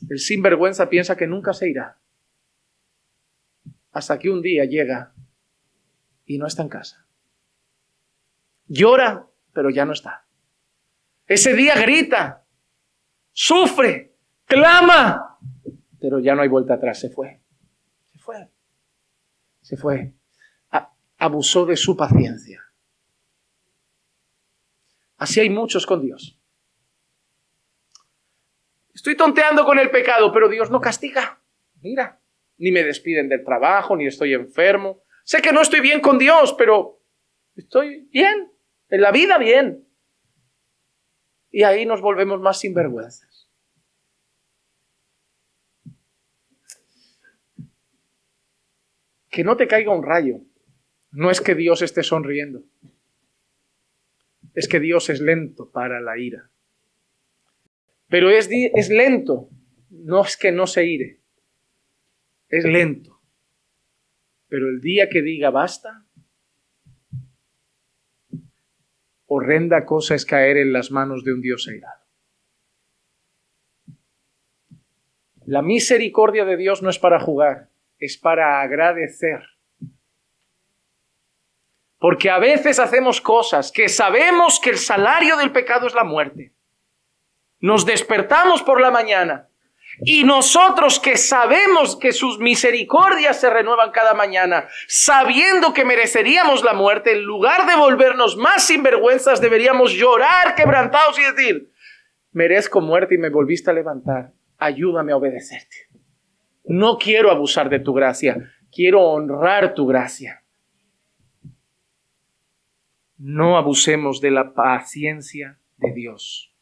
el sinvergüenza piensa que nunca se irá. Hasta que un día llega y no está en casa. Llora, pero ya no está. Ese día grita, sufre, clama, pero ya no hay vuelta atrás, se fue. Abusó de su paciencia. Así hay muchos con Dios. Estoy tonteando con el pecado, pero Dios no castiga. Mira, ni me despiden del trabajo, ni estoy enfermo. Sé que no estoy bien con Dios, pero estoy bien, en la vida bien. Y ahí nos volvemos más sinvergüenzas. Que no te caiga un rayo. No es que Dios esté sonriendo. Es que Dios es lento para la ira. Pero es lento. No es que no se ire. Es lento. Pero el día que diga basta, horrenda cosa es caer en las manos de un Dios airado. La misericordia de Dios no es para jugar, es para agradecer. Porque a veces hacemos cosas que sabemos que el salario del pecado es la muerte. Nos despertamos por la mañana y nosotros que sabemos que sus misericordias se renuevan cada mañana, sabiendo que mereceríamos la muerte, en lugar de volvernos más sinvergüenzas, deberíamos llorar quebrantados y decir: merezco muerte y me volviste a levantar. Ayúdame a obedecerte. No quiero abusar de tu gracia, quiero honrar tu gracia. No abusemos de la paciencia de Dios.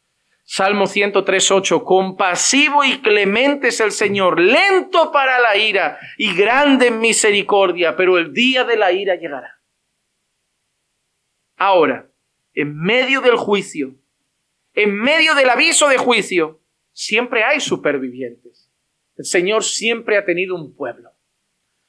Salmo 103:8, compasivo y clemente es el Señor, lento para la ira y grande en misericordia, pero el día de la ira llegará. Ahora, en medio del juicio, en medio del aviso de juicio, siempre hay supervivientes. El Señor siempre ha tenido un pueblo.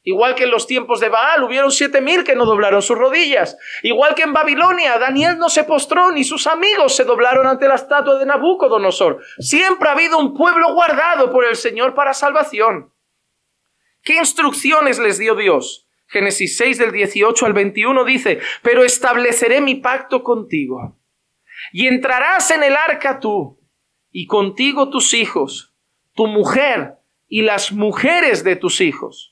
Igual que en los tiempos de Baal, hubieron 7,000 que no doblaron sus rodillas. Igual que en Babilonia, Daniel no se postró, ni sus amigos se doblaron ante la estatua de Nabucodonosor. Siempre ha habido un pueblo guardado por el Señor para salvación. ¿Qué instrucciones les dio Dios? Génesis 6 del 18 al 21 dice: pero estableceré mi pacto contigo, y entrarás en el arca tú, y contigo tus hijos, tu mujer, y las mujeres de tus hijos.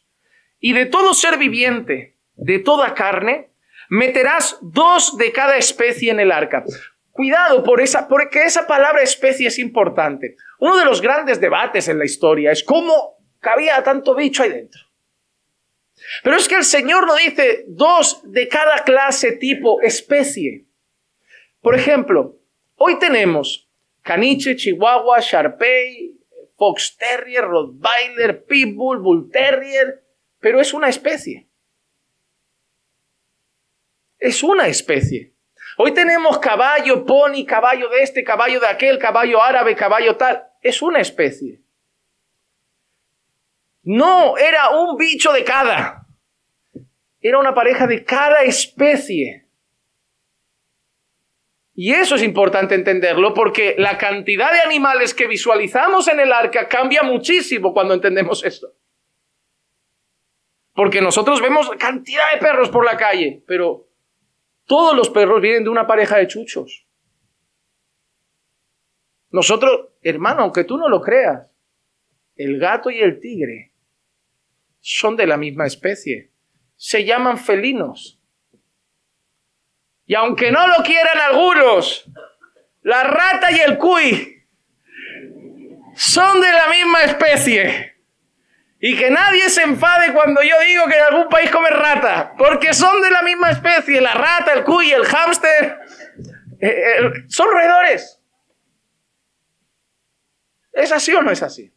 Y de todo ser viviente, de toda carne, meterás 2 de cada especie en el arca. Cuidado porque esa palabra especie es importante. Uno de los grandes debates en la historia es cómo cabía tanto bicho ahí dentro. Pero es que el Señor no dice 2 de cada clase, tipo, especie. Por ejemplo, hoy tenemos caniche, chihuahua, Shar-Pei, Fox Terrier, Rottweiler, Pitbull, Bull Terrier. Pero es una especie. Es una especie. Hoy tenemos caballo, pony, caballo de este, caballo de aquel, caballo árabe, caballo tal. Es una especie. No era un bicho de cada. Era una pareja de cada especie. Y eso es importante entenderlo porque la cantidad de animales que visualizamos en el arca cambia muchísimo cuando entendemos esto. Porque nosotros vemos cantidad de perros por la calle, pero todos los perros vienen de una pareja de chuchos. Nosotros, hermano, aunque tú no lo creas, el gato y el tigre son de la misma especie. Se llaman felinos. Y aunque no lo quieran algunos, la rata y el cuy son de la misma especie. Y que nadie se enfade cuando yo digo que en algún país come rata, porque son de la misma especie. La rata, el cuy, el hámster, son roedores. ¿Es así o no es así?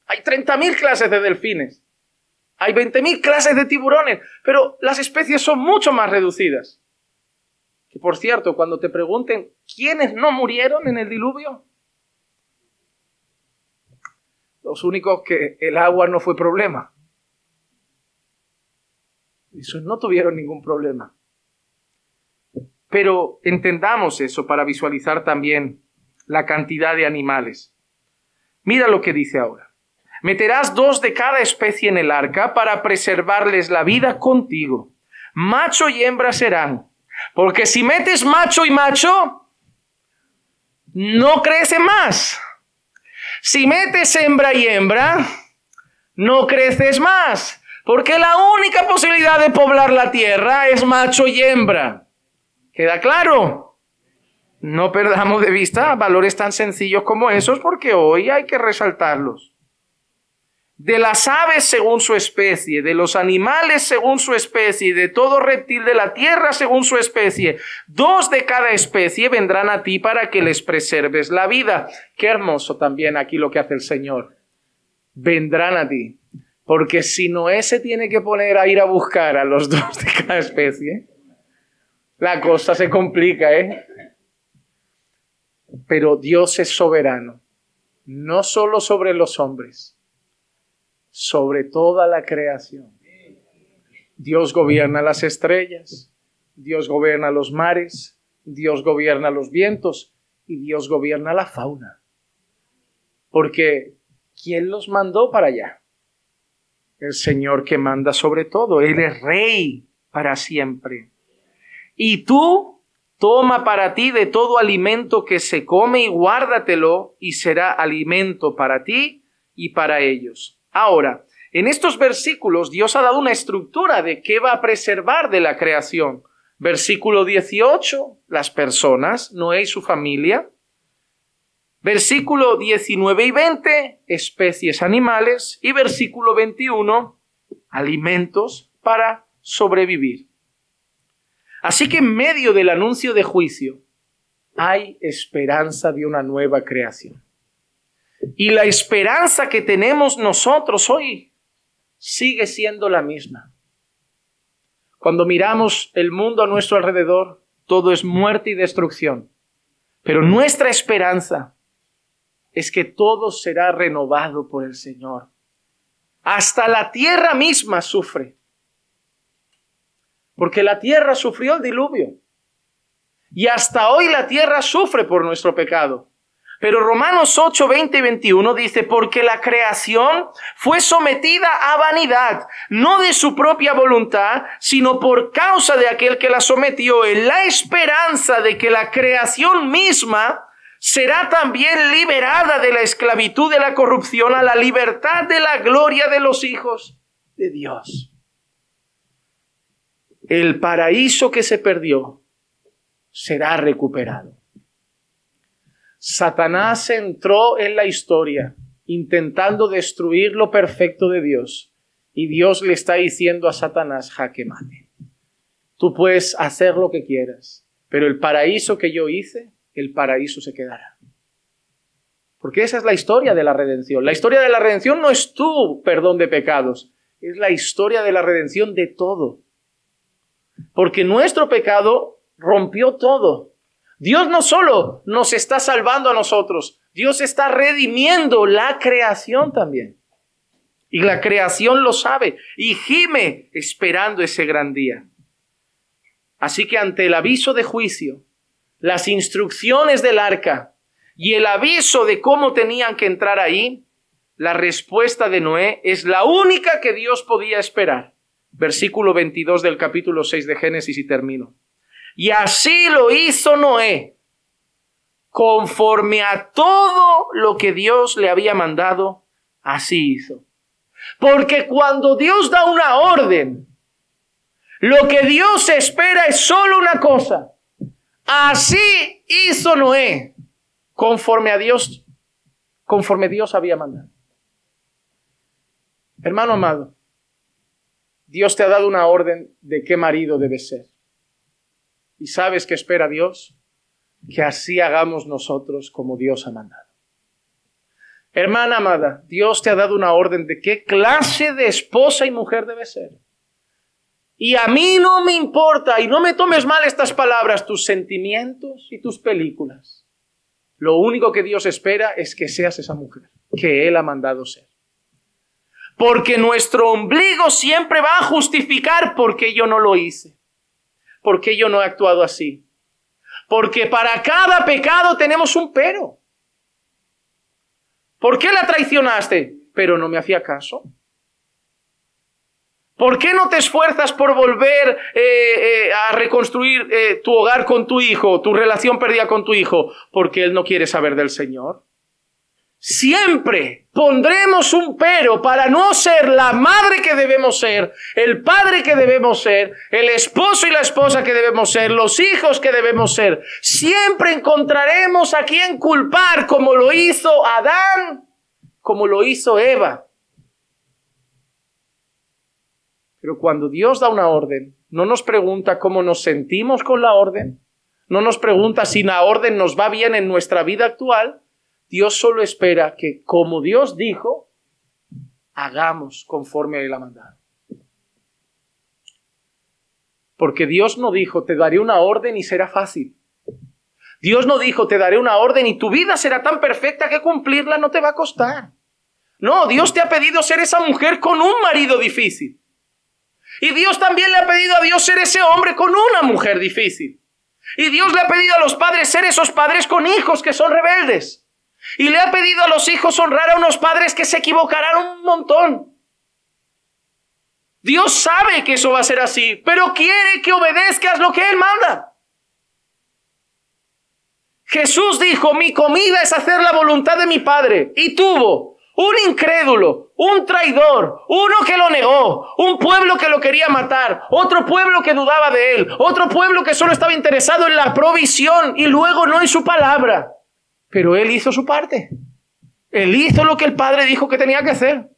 Hay 30,000 clases de delfines. Hay 20,000 clases de tiburones. Pero las especies son mucho más reducidas. Que por cierto, cuando te pregunten ¿quiénes no murieron en el diluvio? Los únicos que el agua no fue problema. Esos no tuvieron ningún problema. Pero entendamos eso para visualizar también la cantidad de animales. Mira lo que dice ahora. Meterás 2 de cada especie en el arca para preservarles la vida contigo. Macho y hembra serán. Porque si metes macho y macho, no crece más. Si metes hembra y hembra, no creces más, porque la única posibilidad de poblar la tierra es macho y hembra. ¿Queda claro? No perdamos de vista valores tan sencillos como esos, porque hoy hay que resaltarlos. De las aves según su especie, de los animales según su especie, de todo reptil de la tierra según su especie, 2 de cada especie vendrán a ti para que les preserves la vida. Qué hermoso también aquí lo que hace el Señor. Vendrán a ti. Porque si Noé se tiene que poner a ir a buscar a los 2 de cada especie, la cosa se complica, Pero Dios es soberano, no solo sobre los hombres, sobre toda la creación. Dios gobierna las estrellas, Dios gobierna los mares, Dios gobierna los vientos y Dios gobierna la fauna. Porque ¿quién los mandó para allá? El Señor que manda sobre todo. Él es rey para siempre. Y tú Toma para ti de todo alimento que se come y guárdatelo, y será alimento para ti y para ellos. Ahora, en estos versículos Dios ha dado una estructura de qué va a preservar de la creación. Versículo 18, las personas, Noé y su familia. Versículo 19 y 20, especies animales. Y versículo 21, alimentos para sobrevivir. Así que en medio del anuncio de juicio hay esperanza de una nueva creación. Y la esperanza que tenemos nosotros hoy sigue siendo la misma. Cuando miramos el mundo a nuestro alrededor, todo es muerte y destrucción. Pero nuestra esperanza es que todo será renovado por el Señor. Hasta la tierra misma sufre. Porque la tierra sufrió el diluvio. Y hasta hoy la tierra sufre por nuestro pecado. Pero Romanos 8, 20 y 21 dice, porque la creación fue sometida a vanidad, no de su propia voluntad, sino por causa de aquel que la sometió, en la esperanza de que la creación misma será también liberada de la esclavitud de la corrupción a la libertad de la gloria de los hijos de Dios. El paraíso que se perdió será recuperado. Satanás entró en la historia intentando destruir lo perfecto de Dios. Y Dios le está diciendo a Satanás, jaque mate. Tú puedes hacer lo que quieras, pero el paraíso que yo hice, el paraíso se quedará. Porque esa es la historia de la redención. La historia de la redención no es tu perdón de pecados, es la historia de la redención de todo. Porque nuestro pecado rompió todo. Dios no solo nos está salvando a nosotros, Dios está redimiendo la creación también. Y la creación lo sabe y gime esperando ese gran día. Así que ante el aviso de juicio, las instrucciones del arca y el aviso de cómo tenían que entrar ahí, la respuesta de Noé es la única que Dios podía esperar. Versículo 22 del capítulo 6 de Génesis y termino. Y así lo hizo Noé, conforme a todo lo que Dios le había mandado, así hizo. Porque cuando Dios da una orden, lo que Dios espera es solo una cosa. Así hizo Noé, conforme Dios había mandado. Hermano amado, Dios te ha dado una orden de qué marido debes ser. ¿Y sabes qué espera Dios? Que así hagamos nosotros como Dios ha mandado. Hermana amada, Dios te ha dado una orden de qué clase de esposa y mujer debes ser. Y a mí no me importa, y no me tomes mal estas palabras, tus sentimientos y tus películas. Lo único que Dios espera es que seas esa mujer que Él ha mandado ser. Porque nuestro ombligo siempre va a justificar por qué yo no lo hice. ¿Por qué yo no he actuado así? Porque para cada pecado tenemos un pero. ¿Por qué la traicionaste? Pero no me hacía caso. ¿Por qué no te esfuerzas por volver a reconstruir tu hogar con tu hijo, tu relación perdida con tu hijo? Porque él no quiere saber del Señor. Siempre pondremos un pero para no ser la madre que debemos ser, el padre que debemos ser, el esposo y la esposa que debemos ser, los hijos que debemos ser. Siempre encontraremos a quien culpar, como lo hizo Adán, como lo hizo Eva. Pero cuando Dios da una orden, no nos pregunta cómo nos sentimos con la orden, no nos pregunta si la orden nos va bien en nuestra vida actual. Dios solo espera que, como Dios dijo, hagamos conforme a Él ha mandado. Porque Dios no dijo, te daré una orden y será fácil. Dios no dijo, te daré una orden y tu vida será tan perfecta que cumplirla no te va a costar. No, Dios te ha pedido ser esa mujer con un marido difícil. Y Dios también le ha pedido a Dios ser ese hombre con una mujer difícil. Y Dios le ha pedido a los padres ser esos padres con hijos que son rebeldes. Y le ha pedido a los hijos honrar a unos padres que se equivocarán un montón. Dios sabe que eso va a ser así, pero quiere que obedezcas lo que Él manda. Jesús dijo, mi comida es hacer la voluntad de mi Padre. Y tuvo un incrédulo, un traidor, uno que lo negó, un pueblo que lo quería matar, otro pueblo que dudaba de él, otro pueblo que solo estaba interesado en la provisión y luego no en su palabra. Pero él hizo su parte. Él hizo lo que el Padre dijo que tenía que hacer.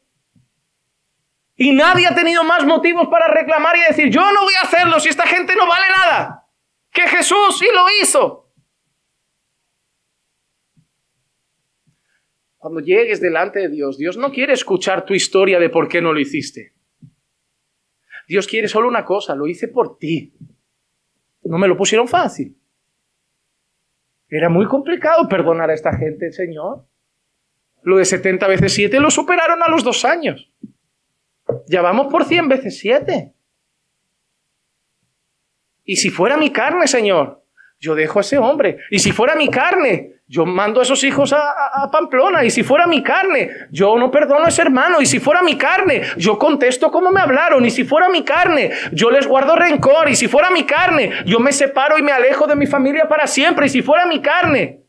Y nadie ha tenido más motivos para reclamar y decir, yo no voy a hacerlo si esta gente no vale nada. Que Jesús sí lo hizo. Cuando llegues delante de Dios, Dios no quiere escuchar tu historia de por qué no lo hiciste. Dios quiere solo una cosa, lo hice por ti. No me lo pusieron fácil. Era muy complicado perdonar a esta gente, Señor. Lo de 70 veces 7 lo superaron a los 2 años. Ya vamos por 100 veces 7. Y si fuera mi carne, Señor, yo dejo a ese hombre. Y si fuera mi carne, yo mando a esos hijos a Pamplona. Y si fuera mi carne, yo no perdono a ese hermano. Y si fuera mi carne, yo contesto como me hablaron. Y si fuera mi carne, yo les guardo rencor. Y si fuera mi carne, yo me separo y me alejo de mi familia para siempre. Y si fuera mi carne.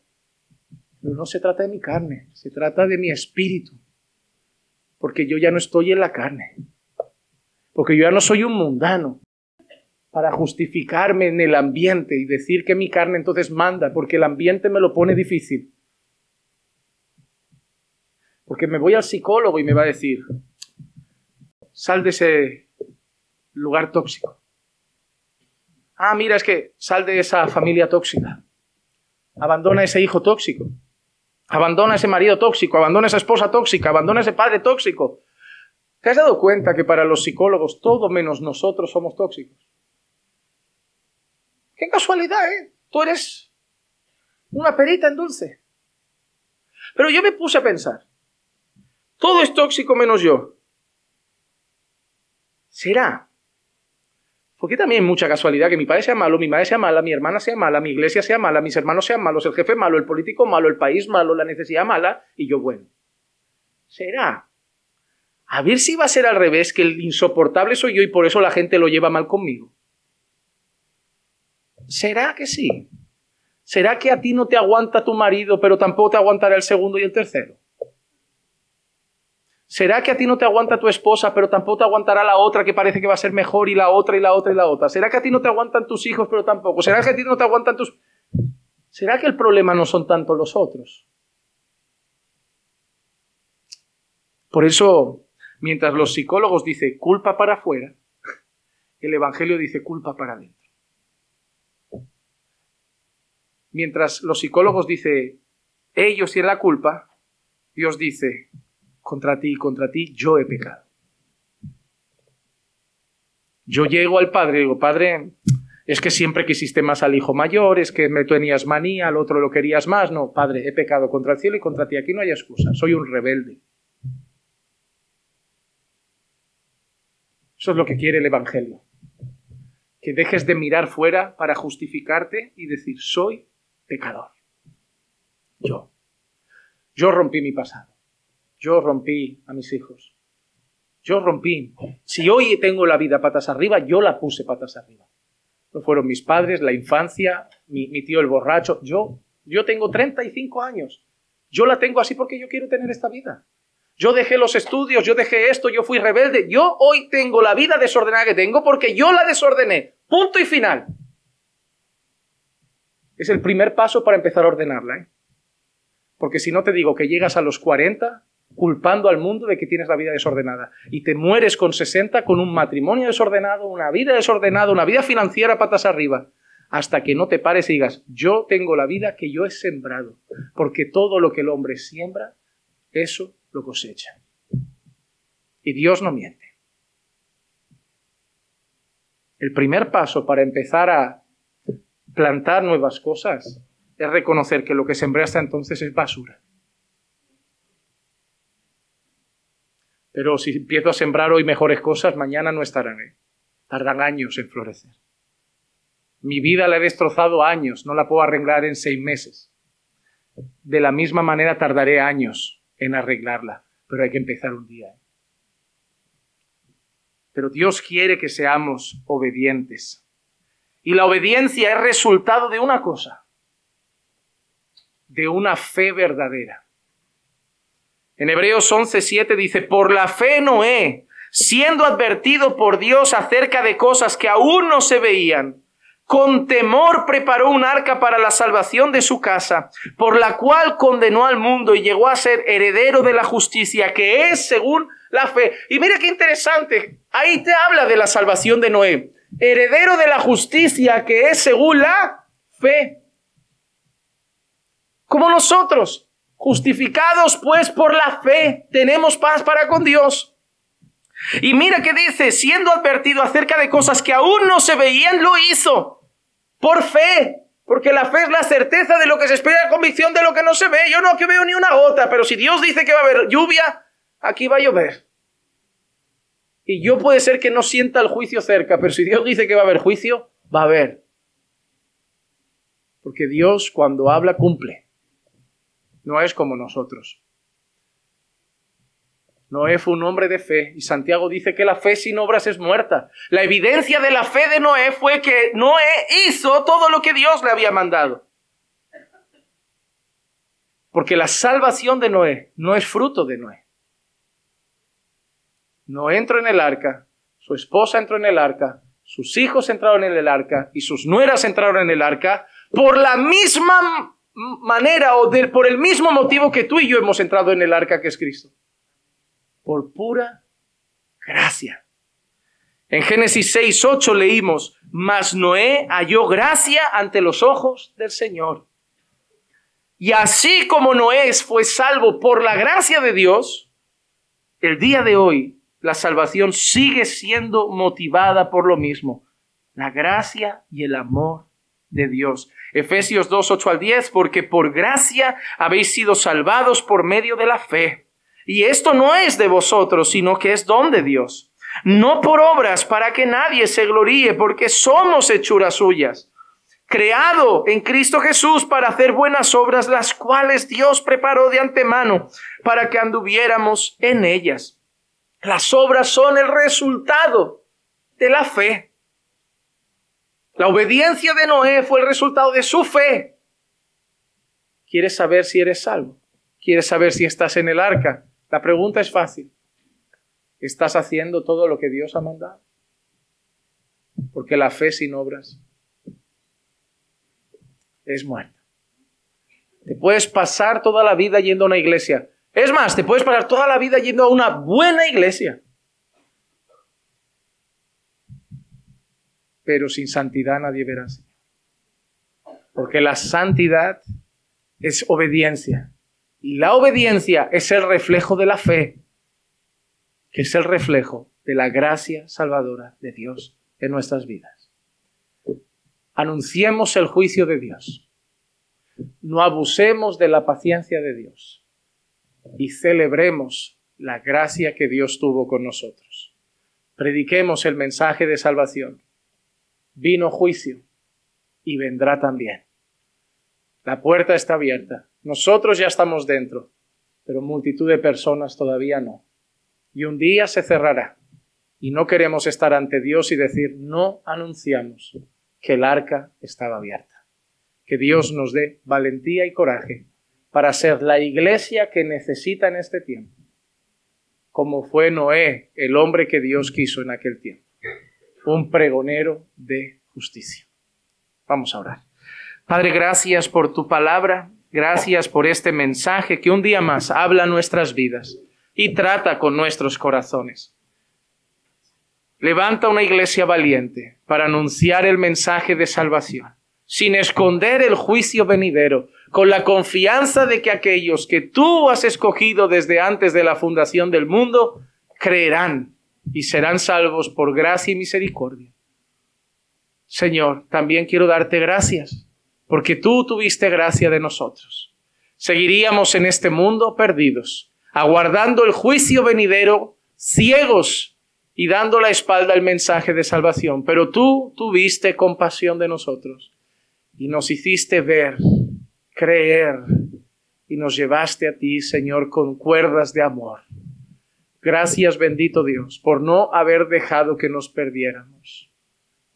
Pero no se trata de mi carne, se trata de mi espíritu. Porque yo ya no estoy en la carne. Porque yo ya no soy un mundano para justificarme en el ambiente y decir que mi carne entonces manda, porque el ambiente me lo pone difícil. Porque me voy al psicólogo y me va a decir, sal de ese lugar tóxico. Ah, mira, es que sal de esa familia tóxica. Abandona a ese hijo tóxico. Abandona a ese marido tóxico. Abandona a esa esposa tóxica. Abandona a ese padre tóxico. ¿Te has dado cuenta que para los psicólogos todo menos nosotros somos tóxicos? ¡Qué casualidad, eh! Tú eres una perita en dulce. Pero yo me puse a pensar. Todo es tóxico menos yo. ¿Será? Porque también es mucha casualidad que mi padre sea malo, mi madre sea mala, mi hermana sea mala, mi iglesia sea mala, mis hermanos sean malos, el jefe malo, el político malo, el país malo, la necesidad mala y yo bueno. ¿Será? A ver si va a ser al revés, que el insoportable soy yo y por eso la gente lo lleva mal conmigo. ¿Será que sí? ¿Será que a ti no te aguanta tu marido, pero tampoco te aguantará el segundo y el tercero? ¿Será que a ti no te aguanta tu esposa, pero tampoco te aguantará la otra que parece que va a ser mejor y la otra y la otra y la otra? ¿Será que a ti no te aguantan tus hijos, pero tampoco? ¿Será que a ti no te aguantan tus... ¿Será que el problema no son tanto los otros? Por eso, mientras los psicólogos dicen culpa para afuera, el Evangelio dice culpa para adentro. Mientras los psicólogos dicen ellos tienen la culpa, Dios dice contra ti yo he pecado. Yo llego al Padre y digo, Padre, es que siempre quisiste más al hijo mayor, es que me tenías manía, al otro lo querías más. No, Padre, he pecado contra el cielo y contra ti. Aquí no hay excusa, soy un rebelde. Eso es lo que quiere el Evangelio. Que dejes de mirar fuera para justificarte y decir, soy pecador. Yo rompí mi pasado. Yo rompí a mis hijos. Yo rompí. Si hoy tengo la vida patas arriba, yo la puse patas arriba. No fueron mis padres, la infancia, mi tío el borracho. Yo tengo 35 años. Yo la tengo así porque yo quiero tener esta vida. Yo dejé los estudios, yo dejé esto, yo fui rebelde. Yo hoy tengo la vida desordenada que tengo porque yo la desordené. Punto y final. Es el primer paso para empezar a ordenarla, ¿eh? Porque si no te digo que llegas a los 40 culpando al mundo de que tienes la vida desordenada y te mueres con 60 con un matrimonio desordenado, una vida desordenada, una vida financiera patas arriba, hasta que no te pares y digas, yo tengo la vida que yo he sembrado, porque todo lo que el hombre siembra, eso lo cosecha. Y Dios no miente. El primer paso para empezar a plantar nuevas cosas es reconocer que lo que sembré hasta entonces es basura. Pero si empiezo a sembrar hoy mejores cosas, mañana no estarán, ¿eh? Tardan años en florecer. Mi vida la he destrozado años, no la puedo arreglar en 6 meses. De la misma manera tardaré años en arreglarla, pero hay que empezar un día, ¿eh? Pero Dios quiere que seamos obedientes. Y la obediencia es resultado de una cosa. de una fe verdadera. En Hebreos 11:7 dice, por la fe Noé, siendo advertido por Dios acerca de cosas que aún no se veían, con temor preparó un arca para la salvación de su casa, por la cual condenó al mundo y llegó a ser heredero de la justicia, que es según la fe. Y mira qué interesante, ahí te habla de la salvación de Noé. Heredero de la justicia, que es según la fe. Como nosotros, justificados pues por la fe, tenemos paz para con Dios. Y mira que dice, siendo advertido acerca de cosas que aún no se veían, lo hizo. Por fe, porque la fe es la certeza de lo que se espera, la convicción de lo que no se ve. Yo no que veo ni una gota, pero si Dios dice que va a haber lluvia, aquí va a llover. Y yo puede ser que no sienta el juicio cerca, pero si Dios dice que va a haber juicio, va a haber. Porque Dios cuando habla cumple. No es como nosotros. Noé fue un hombre de fe y Santiago dice que la fe sin obras es muerta. La evidencia de la fe de Noé fue que Noé hizo todo lo que Dios le había mandado. Porque la salvación de Noé no es fruto de Noé. Noé entró en el arca, su esposa entró en el arca, sus hijos entraron en el arca y sus nueras entraron en el arca por la misma manera o por el mismo motivo que tú y yo hemos entrado en el arca, que es Cristo. Por pura gracia. En Génesis 6:8 leímos, mas Noé halló gracia ante los ojos del Señor. Y así como Noé fue salvo por la gracia de Dios, el día de hoy la salvación sigue siendo motivada por lo mismo, la gracia y el amor de Dios. Efesios 2:8-10, porque por gracia habéis sido salvados por medio de la fe. Y esto no es de vosotros, sino que es don de Dios. No por obras para que nadie se gloríe, porque somos hechuras suyas, creado en Cristo Jesús para hacer buenas obras, las cuales Dios preparó de antemano para que anduviéramos en ellas. Las obras son el resultado de la fe. La obediencia de Noé fue el resultado de su fe. ¿Quieres saber si eres salvo? ¿Quieres saber si estás en el arca? La pregunta es fácil. ¿Estás haciendo todo lo que Dios ha mandado? Porque la fe sin obras es muerta. Te puedes pasar toda la vida yendo a una iglesia. Es más, te puedes pasar toda la vida yendo a una buena iglesia. Pero sin santidad nadie verá al Señor. Porque la santidad es obediencia. Y la obediencia es el reflejo de la fe, que es el reflejo de la gracia salvadora de Dios en nuestras vidas. Anunciemos el juicio de Dios. No abusemos de la paciencia de Dios. Y celebremos la gracia que Dios tuvo con nosotros. Prediquemos el mensaje de salvación. Vino juicio y vendrá también. La puerta está abierta. Nosotros ya estamos dentro, pero multitud de personas todavía no. Y un día se cerrará. Y no queremos estar ante Dios y decir, no anunciamos que el arca estaba abierta. Que Dios nos dé valentía y coraje para ser la iglesia que necesita en este tiempo. Como fue Noé, el hombre que Dios quiso en aquel tiempo. Un pregonero de justicia. Vamos a orar. Padre, gracias por tu palabra. Gracias por este mensaje que un día más habla nuestras vidas y trata con nuestros corazones. Levanta una iglesia valiente para anunciar el mensaje de salvación, sin esconder el juicio venidero, con la confianza de que aquellos que tú has escogido desde antes de la fundación del mundo, creerán y serán salvos por gracia y misericordia. Señor, también quiero darte gracias, porque tú tuviste gracia de nosotros. Seguiríamos en este mundo perdidos, aguardando el juicio venidero, ciegos y dando la espalda al mensaje de salvación. Pero tú tuviste compasión de nosotros y nos hiciste ver, creer y nos llevaste a ti, Señor, con cuerdas de amor. Gracias, bendito Dios, por no haber dejado que nos perdiéramos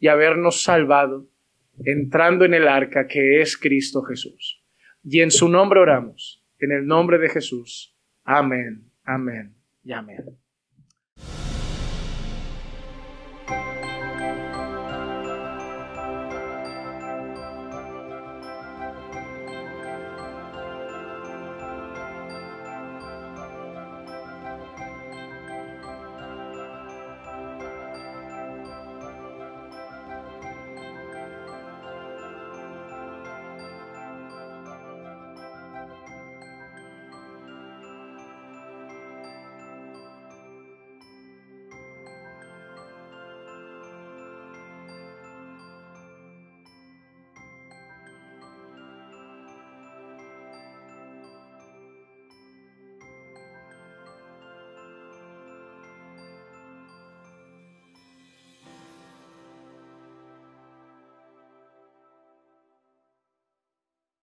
y habernos salvado entrando en el arca que es Cristo Jesús. Y en su nombre oramos, en el nombre de Jesús. Amén, amén y amén.